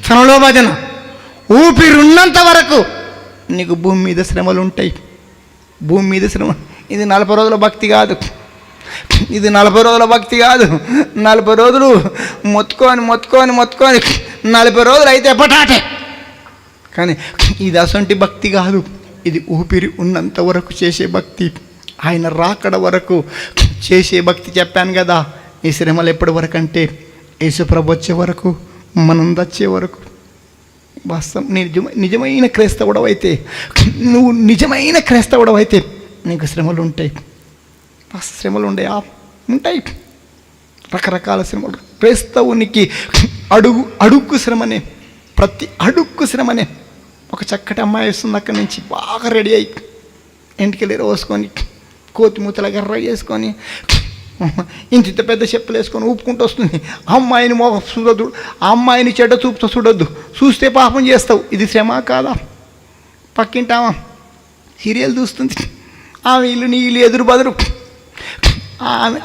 క్షణంలో భజన. ఊపిరున్నంత వరకు నీకు భూమి మీద శ్రమలు ఉంటాయి. భూమి మీద శ్రమ. ఇది 40 రోజుల భక్తి కాదు. ఇది 40 రోజుల భక్తి కాదు. 40 రోజులు మొత్తుకొని 40 రోజులు అయితే పటాటే. కానీ ఇది అసొంటి భక్తి కాదు. ఇది ఊపిరి ఉన్నంత వరకు చేసే భక్తి. ఆయన రాకడ వరకు చేసే భక్తి. చెప్పాను కదా, ఈ శ్రమలు ఎప్పటి వరకు అంటే యేసుప్రభు వచ్చే వరకు, మనం వచ్చే వరకు. వాస్తవం. నిజమైన క్రైస్తవుడవైతే, నువ్వు నిజమైన క్రైస్తవుడవైతే నీకు శ్రమలు ఉంటాయి. శ్రమలు ఉంటాయి, రకరకాల శ్రమలు. క్రైస్తవునికి అడుగు శ్రమనే, ప్రతి అడుక్కు శ్రమనే. ఒక చక్కటి అమ్మాయి వస్తుంది అక్కడి నుంచి, బాగా రెడీ అయ్యి ఇంటికి రోసుకొని, కోతిమూతల గర్ర వేసుకొని, ఇంత పెద్ద చెప్పులు వేసుకొని ఊపుకుంటూ వస్తుంది. అమ్మాయిని మోగ చూడొద్దు, ఆ అమ్మాయిని చెడ్డ చూపుతో చూడొద్దు. చూస్తే పాపం చేస్తావు. ఇది శ్రమ కాదా? పక్కింటామా సీరియల్ చూస్తుంది, ఆమె ఇల్లు నీ ఇల్లు ఎదురు బదురు.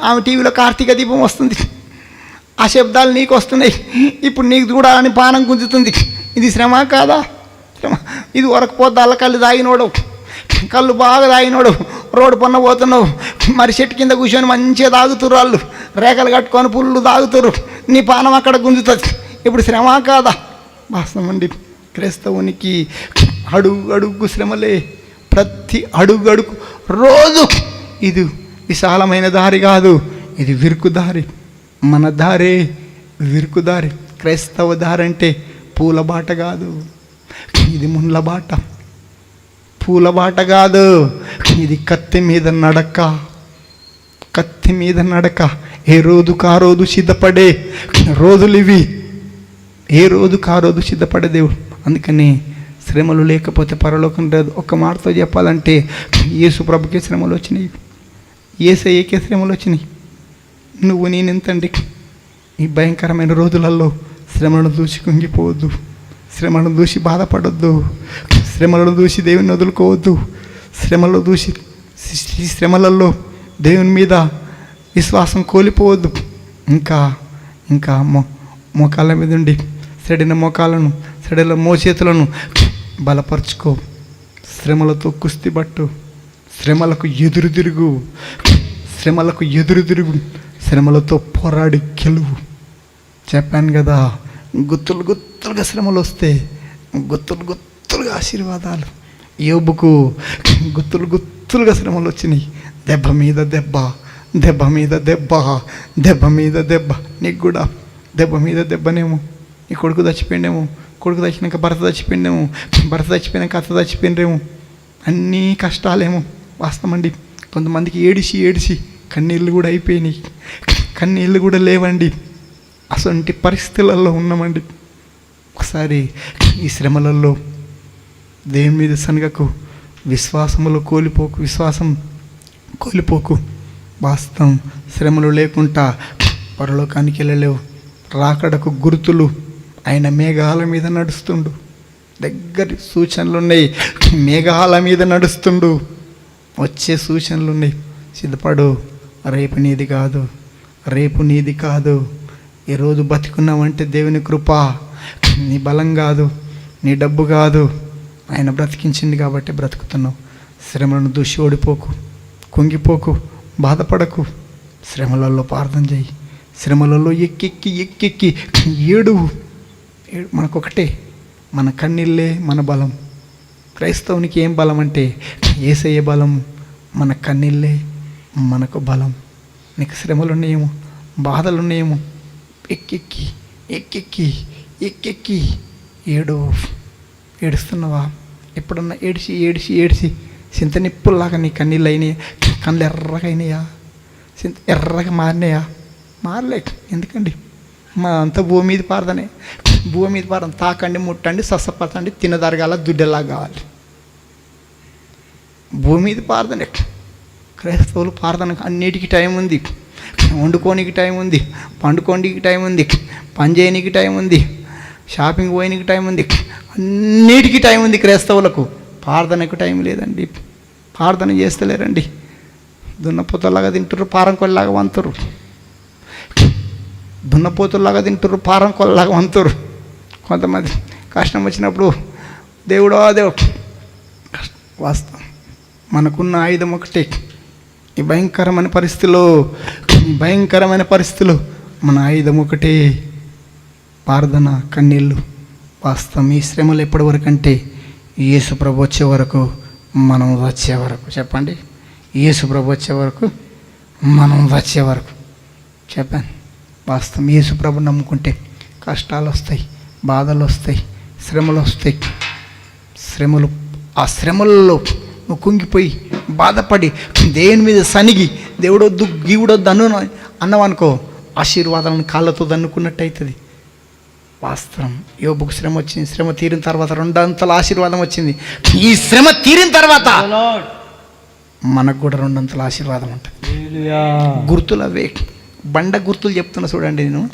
ఆమె టీవీలో కార్తీక దీపం వస్తుంది, ఆ శబ్దాలు నీకు వస్తున్నాయి. ఇప్పుడు నీకు కూడా అని పానం గుంజుతుంది. ఇది శ్రమ కాదా? శ్రమ. ఇది వరకు పోద్దాల కళ్ళు తాగినోడు, కళ్ళు బాగా తాగినోడు, రోడ్డు పన్న పోతున్నావు, మరి చెట్టు కింద కూర్చొని మంచిగా తాగుతురు. వాళ్ళు రేఖలు కట్టుకొని పుల్లు తాగుతురు, నీ పానం అక్కడ గుంజుతుంది. ఇప్పుడు శ్రమ కాదా? వాస్తవం అండి. క్రైస్తవునికి అడుగు శ్రమలే, ప్రతి అడుగు రోజు. ఇది విశాలమైన దారి కాదు, ఇది విరుకు దారి. మన దారే విరుకు దారి. క్రైస్తవ దారి అంటే పూల బాట కాదు, ఇది ముళ్ళ బాట. పూల బాట కాదు, ఇది కత్తి మీద నడక. కత్తి మీద నడక. ఏ రోజుకు ఆ రోజు సిద్ధపడే రోజులు ఇవి. ఏ రోజుకు ఆ రోజు సిద్ధపడే దేవుడు. అందుకని శ్రమలు లేకపోతే పరలోకం లేదు. ఒక్క మాటతో చెప్పాలంటే యేసు ప్రభుకే శ్రమలు వచ్చినాయి, యేసయ్యకే శ్రమలు వచ్చినాయి. నువ్వు నేనెంతండి? ఈ భయంకరమైన రోజులలో శ్రమలను చూసి కుంగిపోవద్దు, శ్రమలను చూసి బాధపడొద్దు, శ్రమలను చూసి దేవుని వదులుకోవద్దు. శ్రమలను చూసి, ఈ శ్రమలలో దేవుని మీద విశ్వాసం కోల్పోవద్దు. ఇంకా మోకాళ్ళ మీద ఉండి సెడిన మోకాళ్ళను, సెడిల మోచేతులను బలపరుచుకో. శ్రమలతో కుస్తీ పట్టు, శ్రమలకు ఎదురు తిరుగు, శ్రమలతో పోరాడి గెలువు. చెప్పాను కదా, గుత్తులుగా శ్రమలు వస్తే గుత్తులుగా ఆశీర్వాదాలు. యోబుకు గుత్తులుగా శ్రమలు వచ్చినాయి. దెబ్బ మీద దెబ్బ. నీకు కూడా దెబ్బ మీద దెబ్బనేమో. నీ కొడుకు చచ్చిపోయిండేమో, కొడుకు చచ్చినాక భర్త చచ్చిపోయిండేమో, భర్త చచ్చిపోయినాక అత్త చచ్చిపోయిండ్రేమో. అన్నీ కష్టాలేమో. వాస్తవమండి. కొంతమందికి ఏడిసి కన్నీళ్ళు కూడా అయిపోయినాయి, కన్నీళ్ళు కూడా లేవండి. అసంటి పరిస్థితులలో ఉన్నామండి. ఒకసారి ఈ శ్రమలలో దేవుని మీద సనగకు, విశ్వాసం కోల్పోకు. వాస్తవం. శ్రమలు లేకుండా పరలోకానికి వెళ్ళలేవు. రాకడకు గుర్తులు ఆయన మేఘాల మీద నడుస్తుండు. దగ్గరి సూచనలు ఉన్నాయి. మేఘాల మీద నడుస్తుండు. వచ్చే సూచనలు ఉన్నాయి. సిద్ధపడు. రేపు నీది కాదు. ఈరోజు బతికున్నావంటే దేవుని కృప. నీ బలం కాదు, నీ డబ్బు కాదు. ఆయన బ్రతికించింది కాబట్టి బ్రతుకుతున్నావు. శ్రమలను దూషి ఓడిపోకు, కుంగిపోకు, బాధపడకు. శ్రమలలో ప్రార్థన చేయి. శ్రమలలో ఎక్కెక్కి ఏడువు. మనకొకటే, మన కన్నీళ్ళే మన బలం. క్రైస్తవునికి ఏం బలం అంటే యేసయ్య బలం. మన కన్నీళ్ళే మనకు బలం. నీకు శ్రమలున్నాయేమో, బాధలున్నాయేమో, ఎక్కెక్కి ఏడుస్తున్నావా? ఎప్పుడన్నా ఏడిసి చింత నిప్పుల్లాగా నీ కన్నీళ్ళు అయినాయా? కళ్ళు ఎర్రగా అయినాయా? ఎర్రగా మారినాయా? మారలే. ఎందుకండి? మా అంతా భూమి మీద పారదనే. తాకండి, ముట్టండి, సస్సపరచండి, తినదరగాల, దుడ్డెలా కావాలి. భూమి మీద పారదనే. క్రైస్తవులు పారదనకు అన్నిటికీ టైం ఉంది. వండుకోనికి టైం ఉంది, పండుకోనికి టైం ఉంది, పని చేయడానికి టైం ఉంది, షాపింగ్ పోయడానికి టైం ఉంది, అన్నిటికీ టైం ఉంది. క్రైస్తవులకు ప్రార్థనకు టైం లేదండి. ప్రార్థన చేస్తలేరండి. దున్నపోతులాగా తింటారు, పారంకొల్లాగా వంతురు. దున్నపోతుల్లాగా తింటారు, పారంకొల్లాగా వంతురు. కొంతమంది కష్టం వచ్చినప్పుడు దేవుడో దేవుడు వాస్తవం. మనకున్న ఆయుధం ఒకటే. ఈ భయంకరమైన పరిస్థితుల్లో మన ఆయుధం ఒకటే, ప్రార్థన, కన్నీళ్ళు. వాస్తవం. ఈ శ్రమలు ఎప్పటి వరకు అంటే యేసు ప్రభు వచ్చే వరకు, మనం వచ్చే వరకు. చెప్పండి, యేసు ప్రభు వచ్చే వరకు, మనం వచ్చే వరకు. చెప్పాను. వాస్తవం. యేసు ప్రభు నమ్ముకుంటే కష్టాలు వస్తాయి, బాధలు వస్తాయి, శ్రమలు వస్తాయి. ఆ శ్రమల్లో నువ్వు కుంగిపోయి బాధపడి దేవుని మీద సనిగి దేవుడొద్దు గీవుడొద్దు అన్నవనుకో, ఆశీర్వాదాలను కాళ్ళతో దన్నుకున్నట్టు అవుతుంది. వాస్తవం. యోబుకు శ్రమ వచ్చింది, శ్రమ తీరిన తర్వాత 2 అంతల ఆశీర్వాదం వచ్చింది. ఈ శ్రమ తీరిన తర్వాత మనకు కూడా 2 అంతల ఆశీర్వాదం ఉంటుంది. గుర్తులు అవే, బండ గుర్తులు చెప్తున్నా చూడండి. నేను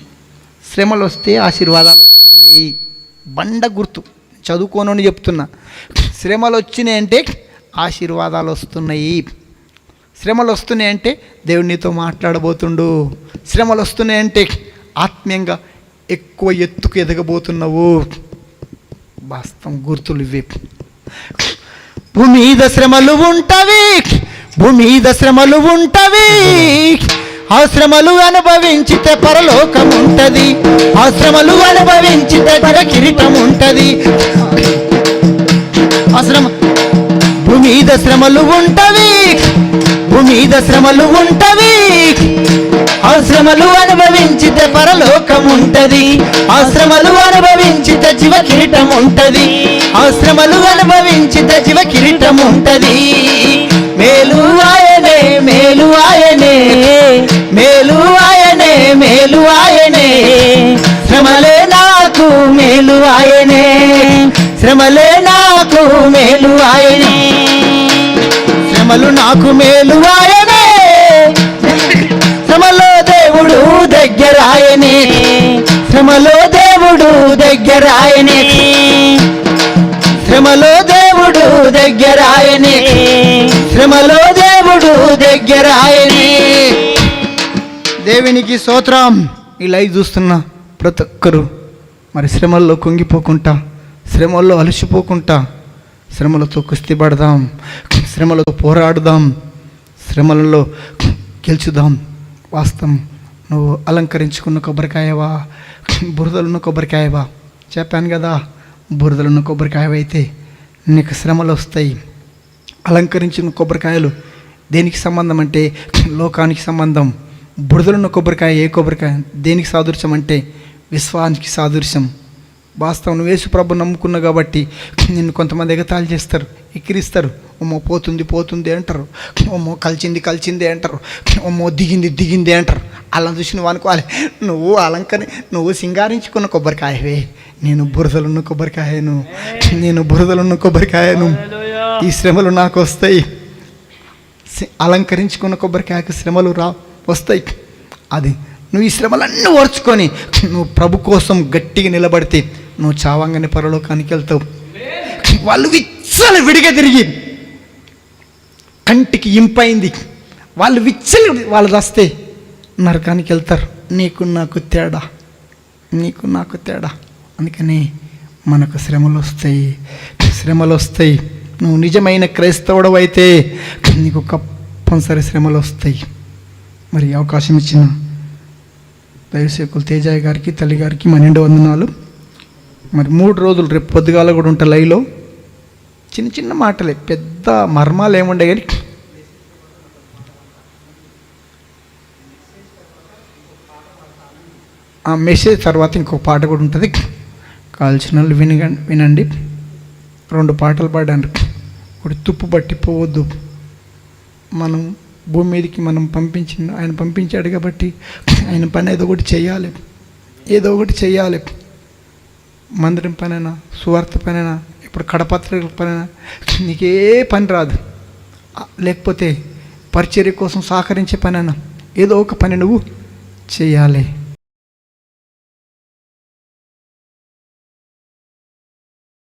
శ్రమలు వస్తే ఆశీర్వాదాలు వస్తున్నాయి. బండ గుర్తు చదువుకోనని చెప్తున్నా. శ్రమలు వచ్చినాయంటే ఆశీర్వాదాలు వస్తున్నాయి. శ్రమలు వస్తున్నాయంటే దేవుడు నీతో మాట్లాడబోతుండు. శ్రమలు వస్తున్నాయంటే ఆత్మీయంగా ఎక్కువ ఎత్తుకు ఎదగబోతున్నావు. వాస్తవం. గుర్తులు ఇవే. భూమి మీద శ్రమలు ఉంటవి, ఆ శ్రమలు అనుభవించితే పరలోకం ఉంటుంది, ఆ శ్రమలు అనుభవించితే కిరీటం ఉంటుంది. భూమి మీద శ్రమలు ఉంటవి, ఆ శ్రమలు అనుభవించితే పరలోకం ఉంటుంది, ఆ శ్రమలు అనుభవించితే జీవ కిరీటం ఉంటుంది, ఆ శ్రమలు అనుభవించితే జీవ కిరీటం ఉంటుంది. మేలు ఆయనే, మేలు ఆయనే, మేలు ఆయనే, మేలు ఆయనే. శ్రమలే నాకు మేలు ఆయనే, శ్రమలే నాకు మేలు ఆయనే. శ్రమలు నాకు మేలు ఆయనే, శ్రమలో దేవుడు దగ్గరాయనే, శ్రమలో దేవుడు దగ్గరాయనే, శ్రమలో దేవుడు దగ్గరాయనే, శ్రమలో దేవుడు దగ్గరాయనే. దేవునికి స్తోత్రం. ఈ లైవ్ చూస్తున్న ప్రతి ఒక్కరు మరి శ్రమల్లో కుంగిపోకుండా, శ్రమల్లో అలసిపోకుండా, శ్రమలతో కుస్తీ పడదాం, శ్రమలతో పోరాడుదాం, శ్రమలలో గెలుచుదాం. వాస్తవం. నువ్వు అలంకరించుకున్న కొబ్బరికాయవా, బురదలున్న కొబ్బరికాయవా? చెప్పాను కదా, బురదలున్న కొబ్బరికాయవైతే నీకు శ్రమలు వస్తాయి. అలంకరించిన కొబ్బరికాయలు దేనికి సంబంధం అంటే లోకానికి సంబంధం. బురదలున్న కొబ్బరికాయ ఏ కొబ్బరికాయ దేనికి సాదృశ్యం అంటే విశ్వానికి సాదృశ్యం. వాస్తవం. నువ్వు యేసు ప్రభు నమ్ముకున్నావు కాబట్టి నిన్ను కొంతమంది ఎగతాళి చేస్తారు, ఎక్కిరిస్తారు. అమ్మో పోతుంది పోతుంది అంటారు, అమ్మో కలిచింది కలిచింది అంటారు, అమ్మో దిగింది దిగింది అంటారు. అలా చూసి నువ్వు అనుకోవాలి, నువ్వు సింగారించుకున్న కొబ్బరికాయవే, నేను బురదలున్న కొబ్బరికాయను, నేను బురదలున్న కొబ్బరికాయను. ఈ శ్రమలు నాకు వస్తాయి. అలంకరించుకున్న కొబ్బరికాయకు శ్రమలు వస్తాయి. అది నువ్వు ఈ శ్రమలన్నీ ఓర్చుకొని నువ్వు ప్రభు కోసం గట్టిగా నిలబడితే నువ్వు చావంగానే పరలోకానికి వెళ్తావు. వాళ్ళు విచ్చలు విడిగా తిరిగి కంటికి ఇంపైంది, వాళ్ళు విచ్చలు వాళ్ళు వస్తే నరకానికి వెళ్తారు. నీకు నాకు తేడా, నీకు నాకు తేడా. అందుకని మనకు శ్రమలు వస్తాయి, శ్రమలు వస్తాయి. నువ్వు నిజమైన క్రైస్తవుడు అయితే నీకు తప్పనిసరి శ్రమలు వస్తాయి. మరి అవకాశం ఇచ్చిన దైవసేవకులు తేజయ్య గారికి, తల్లి గారికి 12 వందనాలు. మరి 3 రోజులు రేపు పొద్దుగాల కూడా ఉంటా లైవ్లో. చిన్న చిన్న మాటలే, పెద్ద మర్మాలు ఏముండే కానీ ఆ మెసేజ్ తర్వాత ఇంకొక పాట కూడా ఉంటుంది. కాల్చిన వాళ్ళు వినండి. 2 పాటలు పాడాను. ఒకటి తుప్పు బట్టి పోవద్దు. మనం భూమి మీదకి ఆయన పంపించాడు కాబట్టి ఆయన పని ఏదో ఒకటి చెయ్యాలి. మందిరం పనైనా, సువార్త పనైనా, ఇప్పుడు కడపత్రికల పనైనా, నీకే పని రాదు. లేకపోతే పరిచర్య కోసం సహకరించే పనైనా ఏదో ఒక పని నువ్వు చేయాలి.